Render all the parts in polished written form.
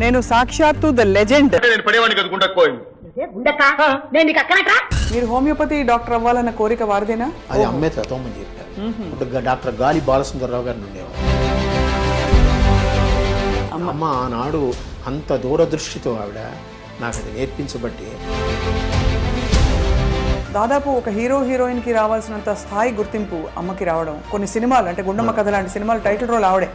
నేను సాక్షాత్తు the legend. మీరు హోమియోపతి డాక్టర్ అవ్వాలన్న కోరిక వారిదేనా? అది అమ్మే తోమని చెప్పారు. డాక్టర్ గాలి బాలసుందరరావు గారిని ఉండేవారు. అమ్మ ఆనాడు అంత దూరదృష్టితో ఆవిడ నాకు అది నేర్పించబట్టి దాదాపు ఒక హీరో హీరోయిన్ కి రావాల్సినంత స్థాయి గుర్తింపు అమ్మకి రావడం, కొన్ని సినిమాలు అంటే గుండమ్మ కథ లాంటి సినిమాలు టైటిల్ రోల్ ఆవిడే.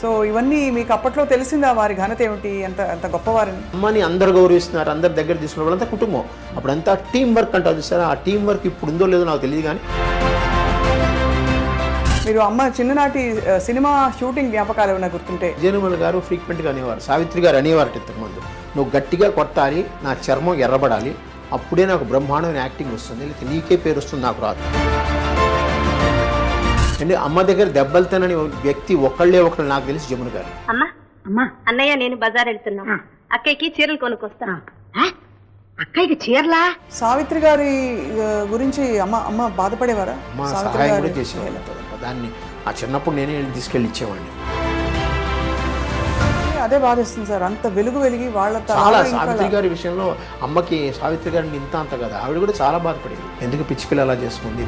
సో ఇవన్నీ మీకు అప్పట్లో తెలిసిందా వారి ఘనత ఏమిటి, ఎంత గొప్పవారిని? అమ్మని అందరు గౌరవిస్తున్నారు, అందరి దగ్గర తీసుకున్న వాళ్ళంతా కుటుంబం. అప్పుడంతా టీం వర్క్ అంటారు సార్. ఆ టీం వర్క్ ఇప్పుడు ఉందో లేదో నాకు తెలియదు. కానీ మీరు అమ్మ చిన్ననాటి సినిమా షూటింగ్ జ్ఞాపకాలు ఏమైనా గుర్తుంటే? జయనుమల్ గారు ఫ్రీక్వెంట్గా అనేవారు, సావిత్రి గారు అనేవారు ఇంతకుముందు, నువ్వు గట్టిగా కొట్టాలి, నా చర్మం ఎర్రబడాలి, అప్పుడే నాకు బ్రహ్మాండమైన యాక్టింగ్ వస్తుంది, లేకపోతే నీకే పేరు వస్తుంది, నాకు రాదు. అంటే అమ్మ దగ్గర దెబ్బలు తినని వ్యక్తి ఒకళ్ళే ఒకళ్ళు నాకు తెలిసి జమున గారు. అమ్మా అన్నయ్య నేను బజార్ వెళ్తున్నా, అక్కయ్యకి చీరలు కొనుక్కొస్తా. అక్కయ్యకి చీరలా? సావిత్రి గారి గురించి అమ్మ బాధపడేవారా? అమ్మ సహాయం కూడా చేసేవాళ్ళు. దాన్ని ఆ చిన్నప్పుడు నేనే తీసుకెళ్ళి ఇచ్చేవాడిని. అదే బాధేస్తుంది సార్, అంత వెలుగు వెలిగి వాళ్ళ చాలా. సావిత్రి గారి విషయంలో అమ్మకి సావిత్రి గారిని అంత కదా, ఆవిడ కూడా చాలా బాధపడేది. ఎందుకు పిచ్చి పిల్ల అలా చేసుకుంది.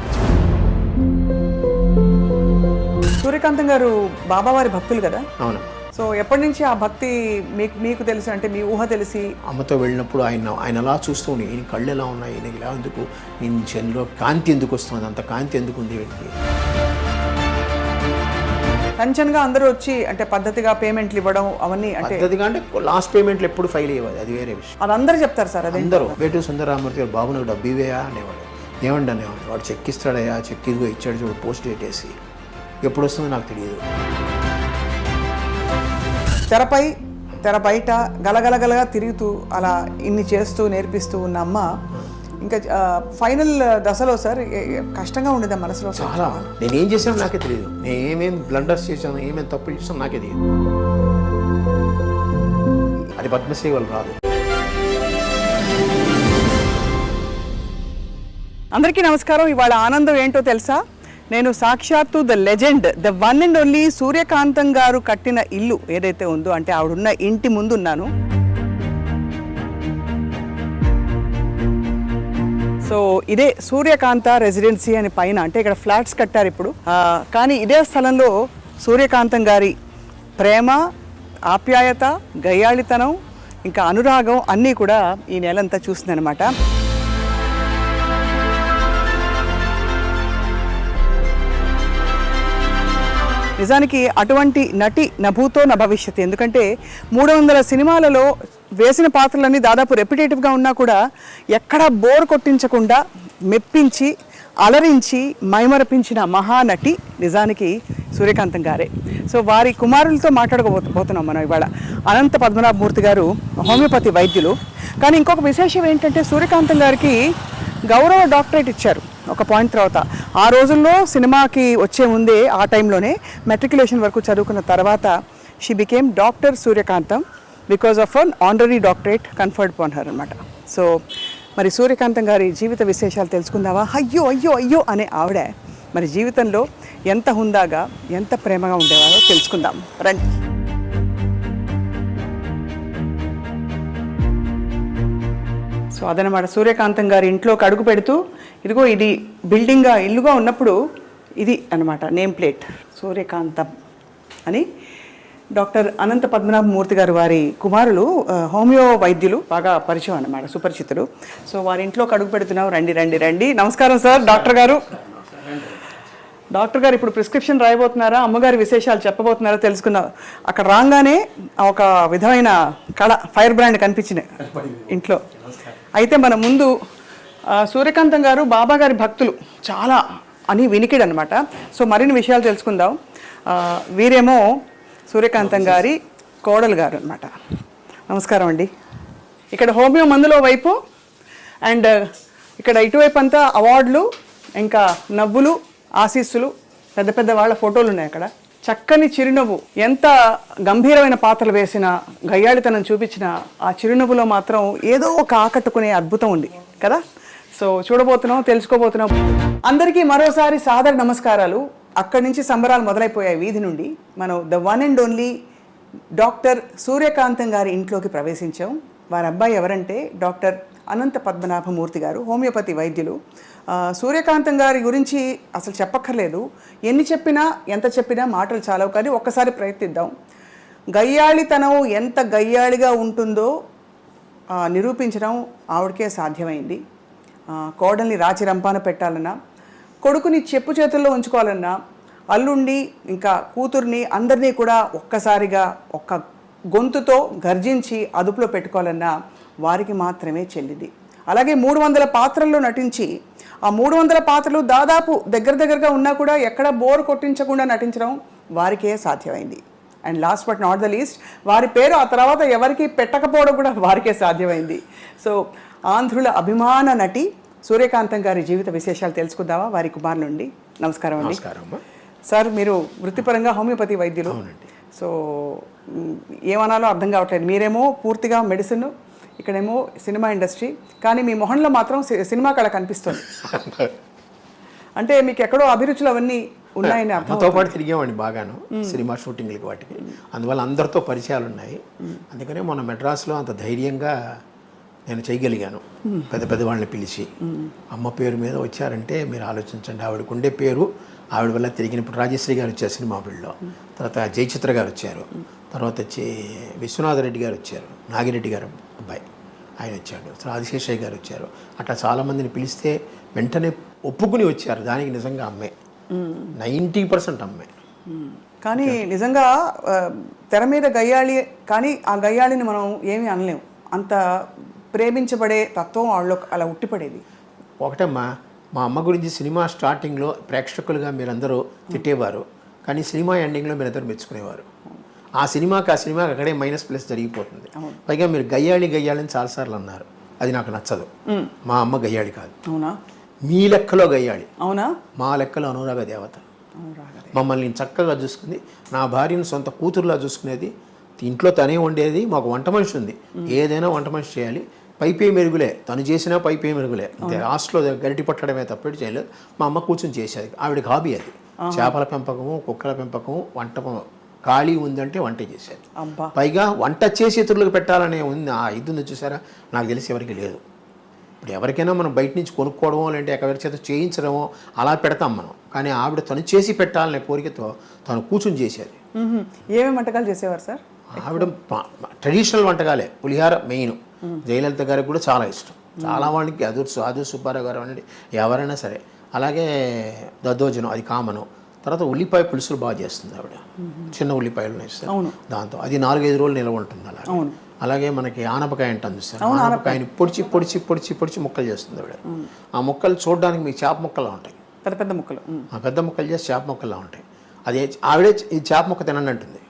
సూర్యకాంతం గారు బాబావారి భక్తులు కదా? అవును. సో ఎప్పటి నుంచి ఆ భక్తి మీకు తెలిసి, అంటే మీ ఊహ తెలిసి? అమ్మతో వెళ్ళినప్పుడు ఆయన అలా చూస్తూ ఉండి, ఈయన కళ్ళు ఎలా ఉన్నాయి, ఈయన ఇలా ఎందుకు, ఈయన చెల్లో కాంతి ఎందుకు వస్తుంది, అంత కాంతి ఎందుకు ఉంది వీటికి. టెన్షన్గా అందరూ వచ్చి అంటే పద్ధతిగా పేమెంట్లు ఇవ్వడం అవన్నీ, అంటే పద్ధతిగా అంటే లాస్ట్ పేమెంట్లు ఎప్పుడు ఫైల్ అయ్యేది, అది వేరే విషయం. అది అందరూ చెప్తారు సార్. అదే అందరూ వేటూరు సుందరరామూర్తి గారు, బాబు నాకు డబ్బు ఇవేయా అనేవాడు. ఏమండి అనేవాడు. వాడు చెక్ ఇస్తాడయ్యా, చెక్ ఇదిగో ఇచ్చాడు చూడు, పోస్ట్ డేట్ వేసి, ఎప్పుడు వస్తుందో నాకు తెలియదు. తెర బయట గలగలగలగా తిరుగుతూ అలా ఇన్ని చేస్తూ నేర్పిస్తూ ఉన్న అమ్మ ఇంకా ఫైనల్ దశలో సార్ కష్టంగా ఉండేదా మనసులో? చాలా. నేను ఏం చేశానో నాకే తెలియదు, నేను ఏమేమి బ్లండర్స్ చేశాను, ఏమేమి తప్పులు చేశాను నాకే తెలియదు. అది పద్మశ్రీ వాళ్ళు రాదు. అందరికీ నమస్కారం. ఇవాళ ఆనందం ఏంటో తెలుసా? నేను సాక్షాత్తు the legend, the one and only Suryakantham garu కట్టిన ఇల్లు ఏదైతే ఉందో, అంటే ఆవిడున్న ఇంటి ముందు ఉన్నాను. సో ఇదే సూర్యకాంత రెసిడెన్సీ అని పైన, అంటే ఇక్కడ ఫ్లాట్స్ కట్టారు ఇప్పుడు. కానీ ఇదే స్థలంలో సూర్యకాంతం గారి ప్రేమ, ఆప్యాయత, గయ్యాళితనం, ఇంకా అనురాగం అన్నీ కూడా ఈ నెలంతా చూసిందనమాట. నిజానికి అటువంటి నటి నభూతో న భవిష్యత్. ఎందుకంటే 300 సినిమాలలో వేసిన పాత్రలన్నీ దాదాపు రెపిటేటివ్గా ఉన్నా కూడా ఎక్కడా బోర్ కొట్టించకుండా మెప్పించి, అలరించి, మైమరపించిన మహానటి నిజానికి సూర్యకాంతం గారే. సో వారి కుమారులతో మాట్లాడకపోతున్నాం మనం ఇవాళ. అనంత పద్మనాభమూర్తి గారు హోమియోపతి వైద్యులు. కానీ ఇంకొక విశేషం ఏంటంటే సూర్యకాంతం గారికి గౌరవ డాక్టరేట్ ఇచ్చారు ఒక పాయింట్ తర్వాత. ఆ రోజుల్లో సినిమాకి వచ్చే ముందే, ఆ టైంలోనే మెట్రికులేషన్ వరకు చదువుకున్న తర్వాత she became doctor Suryakantham because of an honorary doctorate conferred upon her అనమాట. సో మరి సూర్యకాంతం గారి జీవిత విశేషాలు తెలుసుకుందావా? అయ్యో అయ్యో అయ్యో అనే ఆవిడ మరి జీవితంలో ఎంత హుందాగా, ఎంత ప్రేమగా ఉండేవారో తెలుసుకుందాం రండి. సో అదనమాట, సూర్యకాంతం గారి ఇంట్లోకి అడుగు పెడుతూ, ఇదిగో ఇది బిల్డింగ్గా ఇల్లుగా ఉన్నప్పుడు ఇది అనమాట నేమ్ ప్లేట్, సూర్యకాంతం అని. డాక్టర్ అనంత పద్మనాభమూర్తి గారు వారి కుమారులు హోమియో వైద్యులు, బాగా పరిచయం అన్నమాట, సుపరిచితులు. సో వారి ఇంట్లోకి అడుగు పెడుతున్నాం. రండి రండి రండి. నమస్కారం సార్. డాక్టర్ గారు ఇప్పుడు ప్రిస్క్రిప్షన్ రాయబోతున్నారా, అమ్మగారి విశేషాలు చెప్పబోతున్నారా తెలుసుకుందాం. అక్కడ రాగానే ఒక విధమైన కళ, ఫైర్ బ్రాండ్ కనిపించింది ఇంట్లో. అయితే మన ముందు సూర్యకాంతం గారు బాబా గారి భక్తులు చాలా అని వినికిడు అనమాట. సో మరిన్ని విషయాలు తెలుసుకుందాం. వీరేమో సూర్యకాంతం గారి కోడలు గారు అనమాట. నమస్కారం అండి. ఇక్కడ హోమియో మందులో వైపు అండ్ ఇక్కడ ఇటువైపు అంతా అవార్డులు, ఇంకా నవ్వులు, ఆశీస్సులు, పెద్ద పెద్ద వాళ్ళ ఫోటోలు ఉన్నాయి అక్కడ. చక్కని చిరునవ్వు, ఎంత గంభీరమైన పాత్రలు వేసిన, గయ్యాళితనం చూపించిన ఆ చిరునవ్వులో మాత్రం ఏదో ఒక ఆకట్టుకునే అద్భుతం ఉంది కదా. సో చూడబోతున్నాం, తెలుసుకోబోతున్నాం. అందరికీ మరోసారి సాదర నమస్కారాలు. అక్కడి నుంచి సంబరాలు మొదలైపోయాయి వీధి నుండి. మనం the one and only doctor Suryakantham గారి ఇంట్లోకి ప్రవేశించాం. వారి అబ్బాయి ఎవరంటే డాక్టర్ అనంత పద్మనాభమూర్తి గారు, హోమియోపతి వైద్యులు. సూర్యకాంతం గారి గురించి అసలు చెప్పక్కర్లేదు. ఎన్ని చెప్పినా ఎంత చెప్పినా మాటలు చాలవు, కానీ ఒక్కసారి ప్రయత్నిద్దాం. గయ్యాళితనం ఎంత గయ్యాళిగా ఉంటుందో నిరూపించడం ఆవిడకే సాధ్యమైంది. కోడల్ని రాచి రంపాన పెట్టాలన్నా, కొడుకుని చెప్పు చేతుల్లో ఉంచుకోవాలన్నా, అల్లుండి ఇంకా కూతుర్ని అందరినీ కూడా ఒక్కసారిగా ఒక్క గొంతుతో గర్జించి అదుపులో పెట్టుకోవాలన్నా వారికి మాత్రమే చెల్లింది. అలాగే 300 పాత్రల్లో నటించి ఆ 300 పాత్రలు దాదాపు దగ్గరగా ఉన్నా కూడా ఎక్కడ బోర్ కొట్టించకుండా నటించడం వారికే సాధ్యమైంది. And last but not the least, వారి పేరు ఆ తర్వాత ఎవరికి పెట్టకపోవడం కూడా వారికే సాధ్యమైంది. సో ఆంధ్రుల అభిమాన నటి సూర్యకాంతం గారి జీవిత విశేషాలు తెలుసుకుందామా వారి కుమార్ నుండి. నమస్కారం అండి. సార్, మీరు వృత్తిపరంగా హోమియోపతి వైద్యులు. సో ఏమనాలో అర్థం కావట్లేదు. మీరేమో పూర్తిగా మెడిసిన్, ఇక్కడేమో సినిమా ఇండస్ట్రీ, కానీ మీ మొహంలో మాత్రం సినిమా కళ కనిపిస్తుంది. అంటే మీకు ఎక్కడో అభిరుచులు అవన్నీ ఉన్నాయని అర్థంతో పాటు తిరిగామండి బాగాను సినిమా షూటింగ్లకి వాటికి. అందువల్ల అందరితో పరిచయాలు ఉన్నాయి. అందుకనే మొన్న మెడ్రాస్లో అంత ధైర్యంగా నేను చేయగలిగాను. పెద్ద వాళ్ళని పిలిచి అమ్మ పేరు మీద వచ్చారంటే మీరు ఆలోచించండి. ఆవిడకు ఉండే పేరు, ఆవిడ వల్ల తిరిగిన. ఇప్పుడు రాజశ్రీ గారు వచ్చారు సినిమా ఫీల్డ్లో, తర్వాత జయచిత్ర గారు వచ్చారు, తర్వాత వచ్చి విశ్వనాథ రెడ్డి గారు వచ్చారు, నాగిరెడ్డి గారు అబ్బాయి ఆయన వచ్చాడు, తర్వాత ఆదిశేషయ్య గారు వచ్చారు. అట్లా చాలామందిని పిలిస్తే వెంటనే ఒప్పుకుని వచ్చారు. దానికి నిజంగా అమ్మే 90% అమ్మే. కానీ నిజంగా తెర మీద గయ్యాళి, కానీ ఆ గయ్యాళిని మనం ఏమీ అనలేము. అంత ప్రేమించబడే తత్వం వాళ్ళలో అలా ఉట్టిపడేది. ఒకటమ్మా, మా అమ్మ గురించి సినిమా స్టార్టింగ్లో ప్రేక్షకులుగా మీరందరూ తిట్టేవారు, కానీ సినిమా ఎండింగ్లో మీరందరూ మెచ్చుకునేవారు. ఆ సినిమాకి అక్కడే -+ జరిగిపోతుంది. పైగా మీరు గయ్యాళి అని చాలాసార్లు అన్నారు. అది నాకు నచ్చదు. మా అమ్మ గయ్యాళి కాదు. అవునా? మీ లెక్కలో గయ్యాళి. అవునా? మా లెక్కలో అనురాగ దేవత. మమ్మల్ని చక్కగా చూసుకుంది. నా భార్యను సొంత కూతురులా చూసుకునేది. ఇంట్లో తనే వండేది. మాకు వంట మనిషి ఉంది. ఏదైనా వంట మనిషి చేయాలి. పైపే మెరుగులే, తను చేసినా పైపే మెరుగులే. లాస్ట్లో గరిటి పట్టడమే తప్పేటి చేయలేదు. మా అమ్మ కూర్చొని చేసేది. ఆవిడకి హాబీ అది. చేపల పెంపకము, కుక్కల పెంపకము, వంట ఖాళీ ఉందంటే వంట చేసేది. పైగా వంట చేసి ఇతరులకు పెట్టాలనే ఉంది. ఆ ఇది ఉంది చూసారా, నాకు తెలిసి ఎవరికి లేదు. ఇప్పుడు ఎవరికైనా మనం బయట నుంచి కొనుక్కోవడమో లేదంటే ఎవరి చేత చేయించడమో అలా పెడతాం మనం. కానీ ఆవిడ తను చేసి పెట్టాలనే కోరికతో తను కూర్చొని చేసేది. ఏమేమి వంటకాలు చేసేవారు సార్? ఆవిడ ట్రెడిషనల్ వంటకాలే. పులిహార మెయిన్. జయలలిత గారికి కూడా చాలా ఇష్టం. చాలా వాళ్ళకి ఆదూర్ సుబ్బారావు గారు అనండి, ఎవరైనా సరే. అలాగే దద్దోజనం, అది కామను. తర్వాత ఉల్లిపాయ పులుసులు బాగా చేస్తుంది ఆవిడ. చిన్న ఉల్లిపాయలు వేస్తారు దాంతో. అది 4-5 రోజులు నిల్వ ఉంటుంది. అలాగే మనకి ఆనపకాయ అంటాను చూస్తారు. ఆనపకాయని పొడిచి ముక్కలు చేస్తుంది ఆవిడ. ఆ ముక్కలు చూడడానికి మీకు చేప ముక్కలా ఉంటాయి. పెద్ద ముక్కలు. పెద్ద ముక్కలు చేసి చేప ముక్కల్లా ఉంటాయి. అది ఆవిడే ఈ చేప ముక్క తినండి అంటుంది.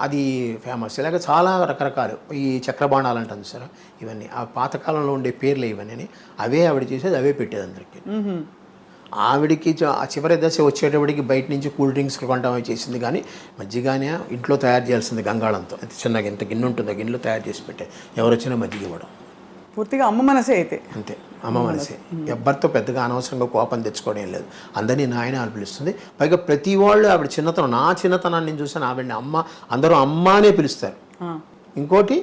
అది ఫేమస్. ఇలాగ చాలా రకరకాలు ఈ చక్రబాణాలు అంటాను సార్. ఇవన్నీ ఆ పాతకాలంలో ఉండే పేర్లు ఇవన్నీ. అవే ఆవిడ చేసేది, అవే పెట్టేది అందరికీ. ఆవిడికి ఆ చివరి దశ వచ్చేటప్పటికి బయట నుంచి కూల్ డ్రింక్స్ కొంటామని చేసింది. కానీ మజ్జిగానే ఇంట్లో తయారు చేయాల్సింది గంగాళంతో. చిన్నగా ఎంత గిన్నె ఉంటుందో గిన్నెలో తయారు చేసి పెట్టే. ఎవరు వచ్చినా మజ్జిగ ఇవ్వడం. పూర్తిగా అమ్మ మనసే అయితే. అంతే, అమ్మ మనసే. ఎవ్వరితో పెద్దగా అనవసరంగా కోపం తెచ్చుకోవడం ఏం లేదు. అందరినీ నాయన అని పిలుస్తుంది. పైగా ప్రతి వాళ్ళు ఆవిడ చిన్నతనం, నా చిన్నతనాన్ని నేను చూసాను. ఆవిడని అమ్మ, అందరూ అమ్మ అనే పిలుస్తారు. ఇంకోటి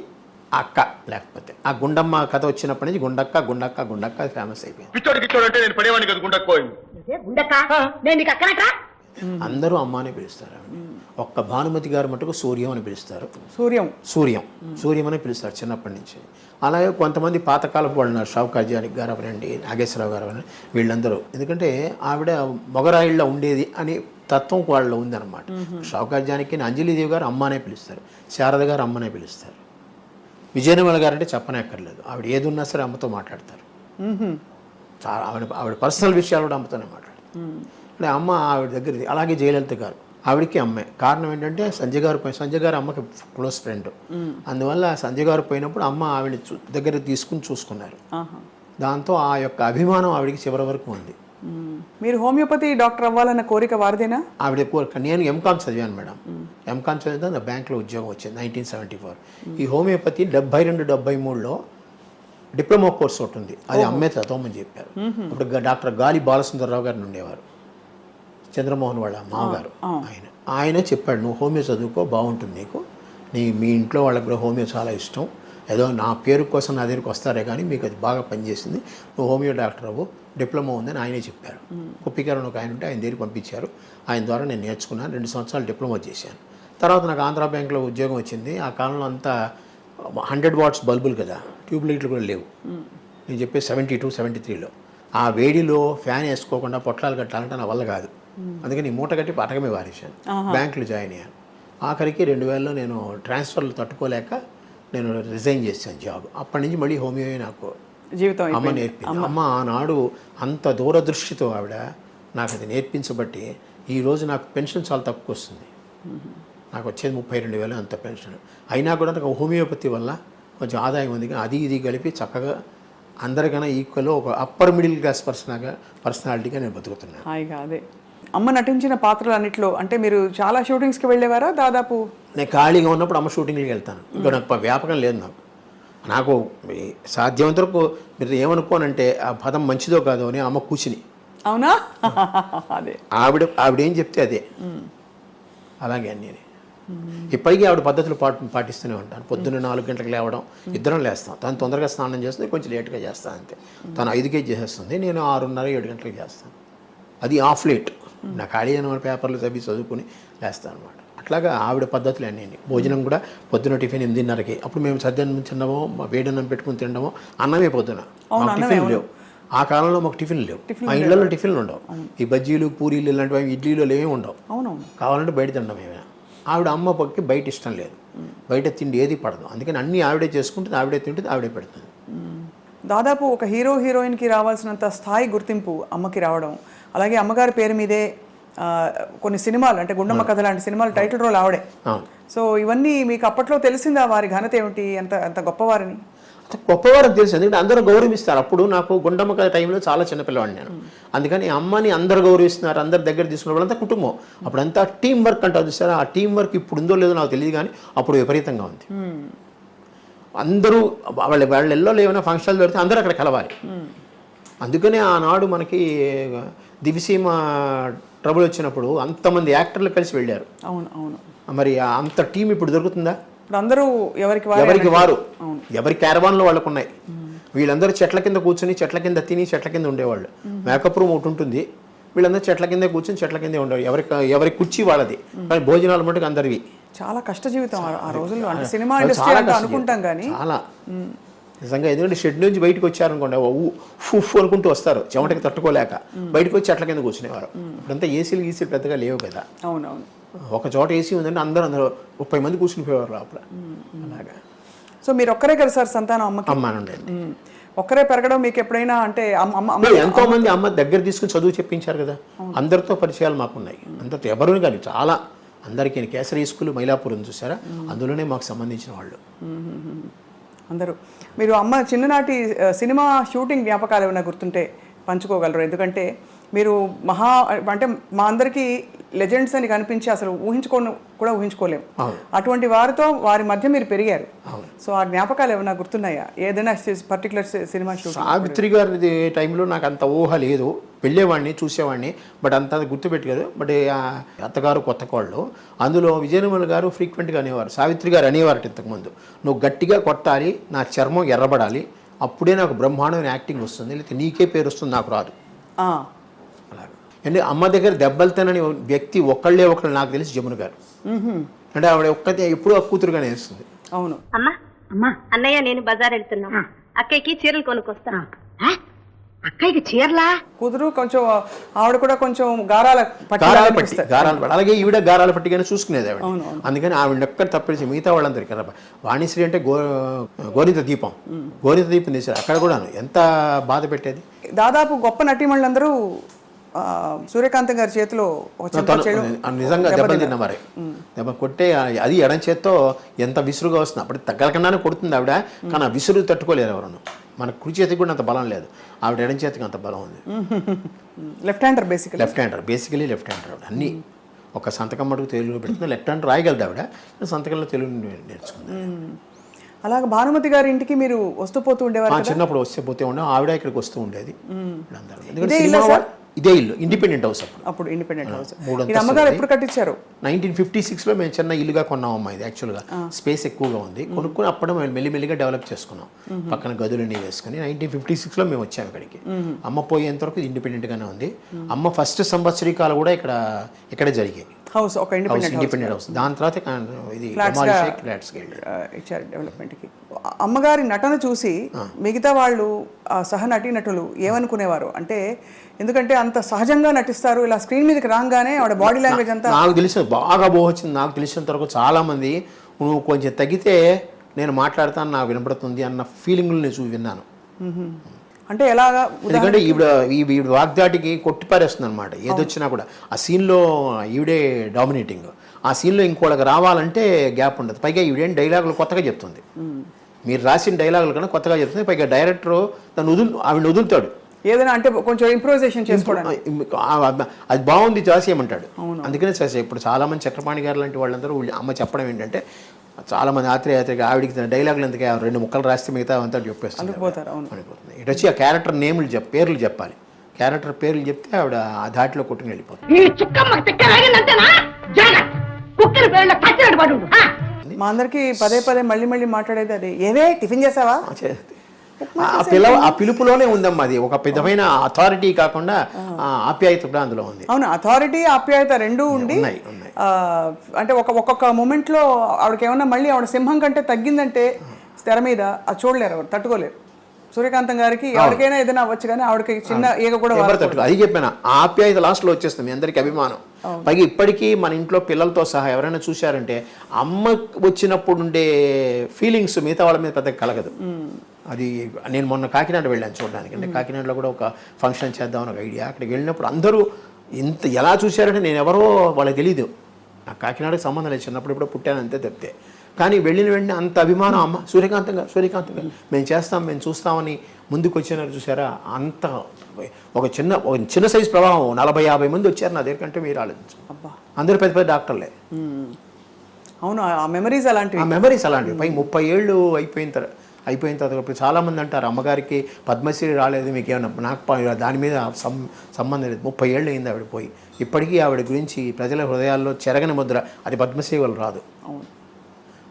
అక్క, లేకపోతే ఆ గుండమ్మ కథ వచ్చినప్పటి నుంచి గుండక్క ఫేమస్ అయిపోయింది. అందరూ అమ్మ అని పిలుస్తారు ఆవిడ. ఒక్క భానుమతి గారు మటుకు సూర్యం అని పిలుస్తారు. సూర్యం అని పిలుస్తారు చిన్నప్పటి నుంచి. అలాగే కొంతమంది పాతకాలపు వాళ్ళు ఉన్నారు. షావుకార్ గారు అవనండి, నాగేశ్వరరావు గారు అవనండి, వీళ్ళందరూ. ఎందుకంటే ఆవిడ మొగరాయిళ్ళ ఉండేది అని తత్వం వాళ్ళలో ఉందన్నమాట. షావుకార్ జానకి అంజలిదేవి గారు అమ్మ అనే పిలుస్తారు. శారద గారు అమ్మనే పిలుస్తారు. విజయనిర్మల గారు అంటే చెప్పనక్కర్లేదు. ఆవిడ ఏది ఉన్నా సరే అమ్మతో మాట్లాడతారు. చాలా ఆవిడ పర్సనల్ విషయాలు కూడా అమ్మతోనే మాట్లాడతారు. అంటే అమ్మ ఆవిడ దగ్గరది. అలాగే జయలలిత గారు, ఆవిడకి అమ్మే. కారణం ఏంటంటే సంజయ్ గారు అమ్మకి క్లోజ్ ఫ్రెండ్. అందువల్ల సంజయ్ గారు పోయినప్పుడు అమ్మ ఆవిడ దగ్గర తీసుకుని చూసుకున్నారు. దాంతో ఆ యొక్క అభిమానం ఆవిడకి చివరి వరకు ఉంది. మీరు హోమియోపతి డాక్టర్ అవ్వాలన్న కోరిక వారిదేనా? ఆవిడ కోరిక. నేను ఎంకామ్ చదివాను మేడం. ఎంకామ్ చదివితే బ్యాంక్లో ఉద్యోగం వచ్చింది 1974. ఈ హోమియోపతి 72-73లో డిప్లొమా కోర్స్ ఒకటి ఉంది. అది అమ్మే చదవమని చెప్పారు. అప్పుడు డాక్టర్ గాలి బాలసుందరరావు గారిని ఉండేవారు. చంద్రమోహన్ వాళ్ళ మామగారు ఆయనే చెప్పాడు, నువ్వు హోమియో చదువుకో, బాగుంటుంది నీకు, మీ ఇంట్లో వాళ్ళకి కూడా హోమియో చాలా ఇష్టం, ఏదో నా పేరు కోసం నా దగ్గరికి వస్తారే కానీ మీకు అది బాగా పనిచేసింది, నువ్వు హోమియో డాక్టర్ అవ్వు, డిప్లొమా ఉందని ఆయనే చెప్పారు. కుప్పికరణ ఒక ఆయన ఉంటే ఆయన దగ్గరికి పంపించారు. ఆయన ద్వారా నేను నేర్చుకున్నాను, 2 సంవత్సరాలు డిప్లొమా చేశాను. తర్వాత నాకు ఆంధ్రా బ్యాంక్లో ఉద్యోగం వచ్చింది. ఆ కాలంలో అంతా 100 వాట్స్ బల్బులు కదా, ట్యూబ్ లైట్లు కూడా లేవు. నేను చెప్పే 72, 73లో ఆ వేడిలో ఫ్యాన్ వేసుకోకుండా పొట్లాలు కట్టాలంటే నా వల్ల కాదు. అందుకని మూట కట్టి పటకమే వారేశాను. బ్యాంకులో జాయిన్ అయ్యాను. ఆఖరికి 2000లో నేను ట్రాన్స్ఫర్లు తట్టుకోలేక నేను రిజైన్ చేశాను జాబ్. అప్పటి నుంచి మళ్ళీ హోమియో నాకు జీవితం అమ్మ నేర్పింది. అమ్మ ఆనాడు అంత దూరదృష్టితో ఆవిడ నాకు అది నేర్పించబట్టి ఈరోజు నాకు పెన్షన్ చాలా తక్కువ వస్తుంది. నాకు వచ్చేది 32,000 అంత పెన్షన్. అయినా కూడా నాకు హోమియోపతి వల్ల కొంచెం ఆదాయం ఉంది. అది ఇది కలిపి చక్కగా అందరికన్నా ఈక్వల్ ఒక అప్పర్ మిడిల్ క్లాస్ పర్సనాలిటీగా నేను బతుకుతున్నాను. హాయిగా అదే. అమ్మ నటించిన పాత్రలన్నిట్లో అంటే మీరు చాలా షూటింగ్స్కి వెళ్ళేవారా? దాదాపు నేను ఖాళీగా ఉన్నప్పుడు అమ్మ షూటింగ్కి వెళ్తాను. ఇంకా నాకు వ్యాపకం లేదు. నాకు సాధ్యమంత వరకు మీరు ఏమనుకోనంటే ఆ పదం మంచిదో కాదో అని అమ్మ కూర్చుని. అవునా? అదే ఆవిడేం చెప్తే అదే అలాగే అన్నీ. ఇప్పటికీ ఆవిడ పద్ధతులు పాటిస్తూనే ఉంటాను. పొద్దున్న 4 గంటలకు లేవడం, ఇద్దరం లేస్తాం. తను తొందరగా స్నానం చేస్తుంది, కొంచెం లేట్గా చేస్తాను అంతే. తను 5కే చేసేస్తుంది, నేను 6:30, 7 గంటలకు చేస్తాను. అది ఆఫ్ లేట్. నా ఖాళీ అయిన పేపర్లు చదువుకుని లేస్తాను అనమాట. అట్లాగా ఆవిడ పద్ధతులు అన్నీ. భోజనం కూడా పొద్దున టిఫిన్ 8:30కి. అప్పుడు మేము సద్యాన్నం తినడమో, వేడన్నం పెట్టుకుని తినడమో, అన్నమే పొద్దున. టిఫిన్ లేవు ఆ కాలంలో, మాకు టిఫిన్ లేవు. మా ఇళ్లలో టిఫిన్లు ఉండవు. ఈ బజ్జీలు, పూరీలు ఇలాంటివి, ఇడ్లీలు ఏమీ ఉండవు. కావాలంటే బయట తినడం ఏమైనా. ఆవిడ అమ్మ పక్కకి బయట ఇష్టం లేదు, బయట తిండి ఏది పడదు. అందుకని అన్నీ ఆవిడే చేసుకుంటుంది, ఆవిడే తింటుంది, ఆవిడే పెడుతుంది. దాదాపు ఒక హీరోయిన్కి రావాల్సినంత స్థాయి గుర్తింపు అమ్మకి రావడం, అలాగే అమ్మగారి పేరు మీదే కొన్ని సినిమాలు అంటే గుండమ్మ కథ లాంటి సినిమాలు టైటిల్ రోల్ ఆవిడే. సో ఇవన్నీ మీకు అప్పట్లో తెలిసిందా వారి ఘనత ఏమిటి, అంత గొప్పవారిని? గొప్పవారని తెలుసు, ఎందుకంటే అందరూ గౌరవిస్తారు. అప్పుడు నాకు గుండమ్మ కథ టైంలో చాలా చిన్నపిల్లవాడిని నేను. అందుకని అమ్మని అందరు గౌరవిస్తున్నారు, అందరు దగ్గర తీసుకున్న వాళ్ళంతా కుటుంబం. అప్పుడంతా టీం వర్క్ అంటారు చూసారా, ఆ టీం వర్క్ ఇప్పుడు ఉందో లేదో నాకు తెలియదు, కానీ అప్పుడు విపరీతంగా ఉంది. అందరూ వాళ్ళెల్లో ఏమైనా ఫంక్షన్లు దొరికితే అందరూ అక్కడ కలవాలి. అందుకనే ఆనాడు మనకి దివిసీమ ట్రబుల్ వచ్చినప్పుడు అంతమంది యాక్టర్లు కలిసి వెళ్ళారు. అవును అవును. మరి అంత టీం ఇప్పుడు దొరుకుతుందా? ఇప్పుడు అందరూ ఎవరికి వారు ఎవరి క్యారవాన్లో వాళ్ళకు ఉన్నాయి. వీళ్ళందరూ చెట్ల కింద కూర్చొని, చెట్ల కింద తిని, చెట్ల కింద ఉండేవాళ్ళు. మేకప్ రూమ్ ఒకటి ఉంటుంది, వీళ్ళందరూ చెట్ల కింద కూర్చొని చెట్ల కిందే ఉండేవాళ్ళు. ఎవరి కుర్చీ వాళ్ళది, కానీ భోజనాలు మటుకు అందరివి. చాలా కష్ట జీవితం ఆ రోజుల్లో. అంటే సినిమా ఇండస్ట్రీ అంటే అనుకుంటాం కానీ చాలా నిజంగా. ఎందుకంటే షెడ్ నుంచి బయటకు వచ్చారనుకోండి, ఉఫ్ అనుకుంటూ వస్తారు, చెమటకి తట్టుకోలేక బయటకు వచ్చి చెట్ల కింద కూర్చునేవారు. ఇప్పుడంతా ఏసీలు పెద్దగా లేవు కదా. అవునవును. ఒక చోట ఏసీ ఉందంటే అందరూ 30 మంది కూర్చునిపోయేవారు లోపల. అలాగా. సో మీరు ఒక్కరే కదా సార్ సంతానం అమ్మకి? అమ్మ నుండి ఒక్కరే పెరగడం మీకు ఎప్పుడైనా అంటే ఎంతో మంది అమ్మ దగ్గర తీసుకుని చదువు చెప్పించారు కదా. అందరితో పరిచయాలు మాకున్నాయి. అందరితో ఎవరు కానీ చాలా అందరికీ. కేసరి స్కూల్ మైలాపూర్ ఉంది చూసారా, అందులోనే మాకు సంబంధించిన వాళ్ళు అందరూ. మీరు అమ్మ చిన్ననాటి సినిమా షూటింగ్ జ్ఞాపకాలు ఏమైనా గుర్తుంటే పంచుకోగలరు? ఎందుకంటే మీరు అంటే మా అందరికీ లెజెండ్స్ అని కనిపించి అసలు ఊహించుకోలేము. అటువంటి వారి మధ్య మీరు పెరిగారు. సో ఆ జ్ఞాపకాలు ఏమైనా గుర్తున్నాయా? ఏదైనా పర్టికులర్ సినిమా షూటింగ్? సావిత్రి గారి టైంలో నాకు అంత ఊహ లేదు. వెళ్ళేవాడిని, చూసేవాడిని, బట్ అంత గుర్తుపెట్టలేదు. బట్ అత్తగారు కొత్త కోళ్ళు, అందులో విజయనిర్మల గారు ఫ్రీక్వెంట్గా అనేవారు, సావిత్రి గారు అనేవారు ఇంతకుముందు, నువ్వు గట్టిగా కొట్టాలి, నా చర్మం ఎర్రబడాలి, అప్పుడే నాకు బ్రహ్మాండమైన యాక్టింగ్ వస్తుంది, లేకపోతే నీకే పేరు వస్తుంది, నాకు రాదు. అలాగే. అంటే అమ్మ దగ్గర దెబ్బలు తినని వ్యక్తి ఒకళ్ళు నాకు తెలిసి జమున గారు. అంటే ఆవిడ ఒక్కతే ఎప్పుడూ ఆ కూతురుగానే వేస్తుంది. అవును. అమ్మా అన్నయ్య నేను బజార్ వెళ్తున్నా, అక్కయ్యకి చీరలు కొనుక్కొస్తా. అక్కయ్యకి చీరలా? కూతురు కొంచెం ఆవిడ కూడా కొంచెం గారాల పట్టి. అలాగే ఈవిడ గారాల పట్టిగానే చూసుకునేది ఆవిడ. అందుకని ఆవిడ ఎక్కడ తప్పేసి మిగతా వాళ్ళందరికీ వాణిశ్రీ అంటే గోరింత దీపం తీశారు. అక్కడ కూడా ఎంత బాధ పెట్టేది. దాదాపు గొప్ప నటీమణులందరూ సూర్యకాంతం గారి చేతిలో నిజంగా దెబ్బలు తిన్న మరి. దెబ్బ కొట్టే అది ఎడం చేత్తో ఎంత విసురుగా వస్తుంది. అప్పుడు తగ్గలకుండానే కొడుతుంది ఆవిడ, కానీ ఆ విసురు తట్టుకోలేరు ఎవరు. మన కుడి చేతికి కూడా అంత బలం లేదు, ఆవిడ ఎడం చేతికి అంత బలం ఉంది. Left hander basically left hander ఆవిడ. అన్నీ ఒక సంతకం మటుకు తెలుగులో పెడుతుంది. లెఫ్ట్ హ్యాండ్ రాయగలదు ఆవిడ, సంతకంలో తెలుగు నేర్చుకుంది. అలాగే భానుమతి గారి ఇంటికి మీరు వస్తూ పోతూ ఉండేవారు? చిన్నప్పుడు వస్తే పోతే ఉండే, ఆవిడ ఇక్కడికి వస్తూ ఉండేది. ఇదే ఇల్లు ఇండిపెండెంట్ హౌస్ అప్పుడు ఇండిపెండెంట్ హౌస్. మూడు ఇది అమ్మగారు ఎప్పుడు కట్టించారు? 1956లో మేము చిన్న ఇల్లుగా కొన్నామమ్మా. ఇది యాక్చువల్గా స్పేస్ ఎక్కువగా ఉంది, కొనుక్కుని అప్పుడు మేము మెల్లిమెల్లిగా డెవలప్ చేసుకున్నాం. పక్కన గదులన్నీ వేసుకుని 1956లో మేము వచ్చాము ఇక్కడికి. అమ్మ పోయేంత వరకు ఇది ఇండిపెండెంట్గానే ఉంది. అమ్మ ఫస్ట్ సంవత్సరీకాలు కూడా ఇక్కడ జరిగాయి. హౌస్ ఒక ఇండిపెండెంట్ హౌస్. దాని తర్వాత ఇది ఫ్లాట్స్కి ఇచ్చారు డెవలప్మెంట్కి. అమ్మగారి నటన చూసి మిగతా వాళ్ళు సహ నటీనటులు ఏమనుకునేవారు అంటే, ఎందుకంటే అంత సహజంగా నటిస్తారు, ఇలా స్క్రీన్ మీదకి రాగానే ఆవిడ బాడీ లాంగ్వేజ్ అంతా నాకు తెలిసిన బాగా వచ్చింది. నాకు తెలిసినంత వరకు చాలామంది నువ్వు కొంచెం తగ్గితే నేను మాట్లాడతాను, నాకు వినపడుతుంది అన్న ఫీలింగ్లు నేను విన్నాను. అంటే ఎలాగా? ఎందుకంటే ఈవిడ వాగ్దాటికి కొట్టిపారేస్తుంది అనమాట. ఏదొచ్చినా కూడా ఆ సీన్లో ఈవిడే డామినేటింగ్. ఆ సీన్లో ఇంకోళ్ళకి రావాలంటే గ్యాప్ ఉండదు. పైగా ఈవిడేం డైలాగులు కొత్తగా చెప్తుంది. మీరు రాసిన డైలాగులు కన్నా కొత్తగా చెప్తుంది. పైగా డైరెక్టర్ ఆవిడ వదులుతాడు ఏదైనా అంటే కొంచెం ఇంప్రూవైజేషన్ చేసుకోవడానికి. అది బాగుంది చేసేయమంటాడు. అందుకనే చేసే. ఇప్పుడు చాలామంది చక్రపాణి గారు లాంటి వాళ్ళందరూ అమ్మ చెప్పడం ఏంటంటే, చాలామంది ఆత్రేయాత్రిగా ఆవిడికి డైలాగులు ఎందుకే 2 ముక్కలు రాస్తే మిగతా అంతా చెప్పేస్తుంది. అనిపోతుంది. ఇటు వచ్చి ఆ క్యారెక్టర్ నేములు పేర్లు చెప్పాలి. క్యారెక్టర్ పేర్లు చెప్తే ఆవిడ ఆ ధాటిలో కొట్టుకుని వెళ్ళిపోతుంది. మా అందరికి పదే పదే మళ్ళీ మాట్లాడేది అది. ఏవే టిఫిన్ చేసావా? ఆ పిలుపులోనే ఉందమ్మా. అది ఒక విధమైన అథారిటీ కాకుండా ఆప్యాయత కూడా అందులో ఉంది. అవును, అథారిటీ ఆప్యాయత రెండూ ఉండి అంటే ఒక్కొక్క మూమెంట్ లో ఆవిడకి ఏమన్నా మళ్ళీ ఆవిడ సింహం కంటే తగ్గిందంటే తెర మీద అది చూడలేరు, ఎవరు తట్టుకోలేరు. సూర్యకాంతం గారికి ఎవరికైనా ఏదైనా అవ్వచ్చు, కానీ ఆవిడకి చిన్న ఈగ కూడా అది చెప్పాను. ఆప్యాయత లాస్ట్ లో వచ్చేస్తుంది, అందరికి అభిమానం. పైగా ఇప్పటికీ మన ఇంట్లో పిల్లలతో సహా ఎవరైనా చూశారంటే అమ్మ వచ్చినప్పుడు ఉండే ఫీలింగ్స్ మిగతా వాళ్ళ మీద పెద్దగా కలగదు. అది నేను మొన్న కాకినాడ వెళ్ళాను చూడడానికి. అంటే కాకినాడలో కూడా ఒక ఫంక్షన్ చేద్దామని ఒక ఐడియా. అక్కడికి వెళ్ళినప్పుడు అందరూ ఎలా చూశారంటే నేను ఎవరో వాళ్ళకి తెలీదు. నాకు కాకినాడకి సంబంధం లేదు, చిన్నప్పుడు ఇప్పుడు పుట్టాను అంతే తప్పితే. కానీ వెళ్ళిన వెంటనే అంత అభిమానం. అమ్మ సూర్యకాంతం గారు మేము చేస్తాం, మేము చూస్తామని ముందుకు వచ్చినారు చూసారా. అంత ఒక చిన్న సైజు ప్రవాహం 40-50 మంది వచ్చారు నా దగ్గర. కంటే మీరు ఆలోచించు. అందరూ పెద్ద పెద్ద డాక్టర్లే. అవును, ఆ మెమరీస్ అలాంటివి. పై 30 ఏళ్ళు అయిపోయిన తర్వాత చాలామంది అంటారు అమ్మగారికి పద్మశ్రీ రాలేదు మీకు ఏమన్నా. నాకు దాని మీద సంబంధం లేదు. 30 ఏళ్ళు అయింది ఆవిడ పోయి. ఇప్పటికీ ఆవిడ గురించి ప్రజల హృదయాల్లో చెరగని ముద్ర. అది పద్మశ్రీ వాళ్ళు రాదు.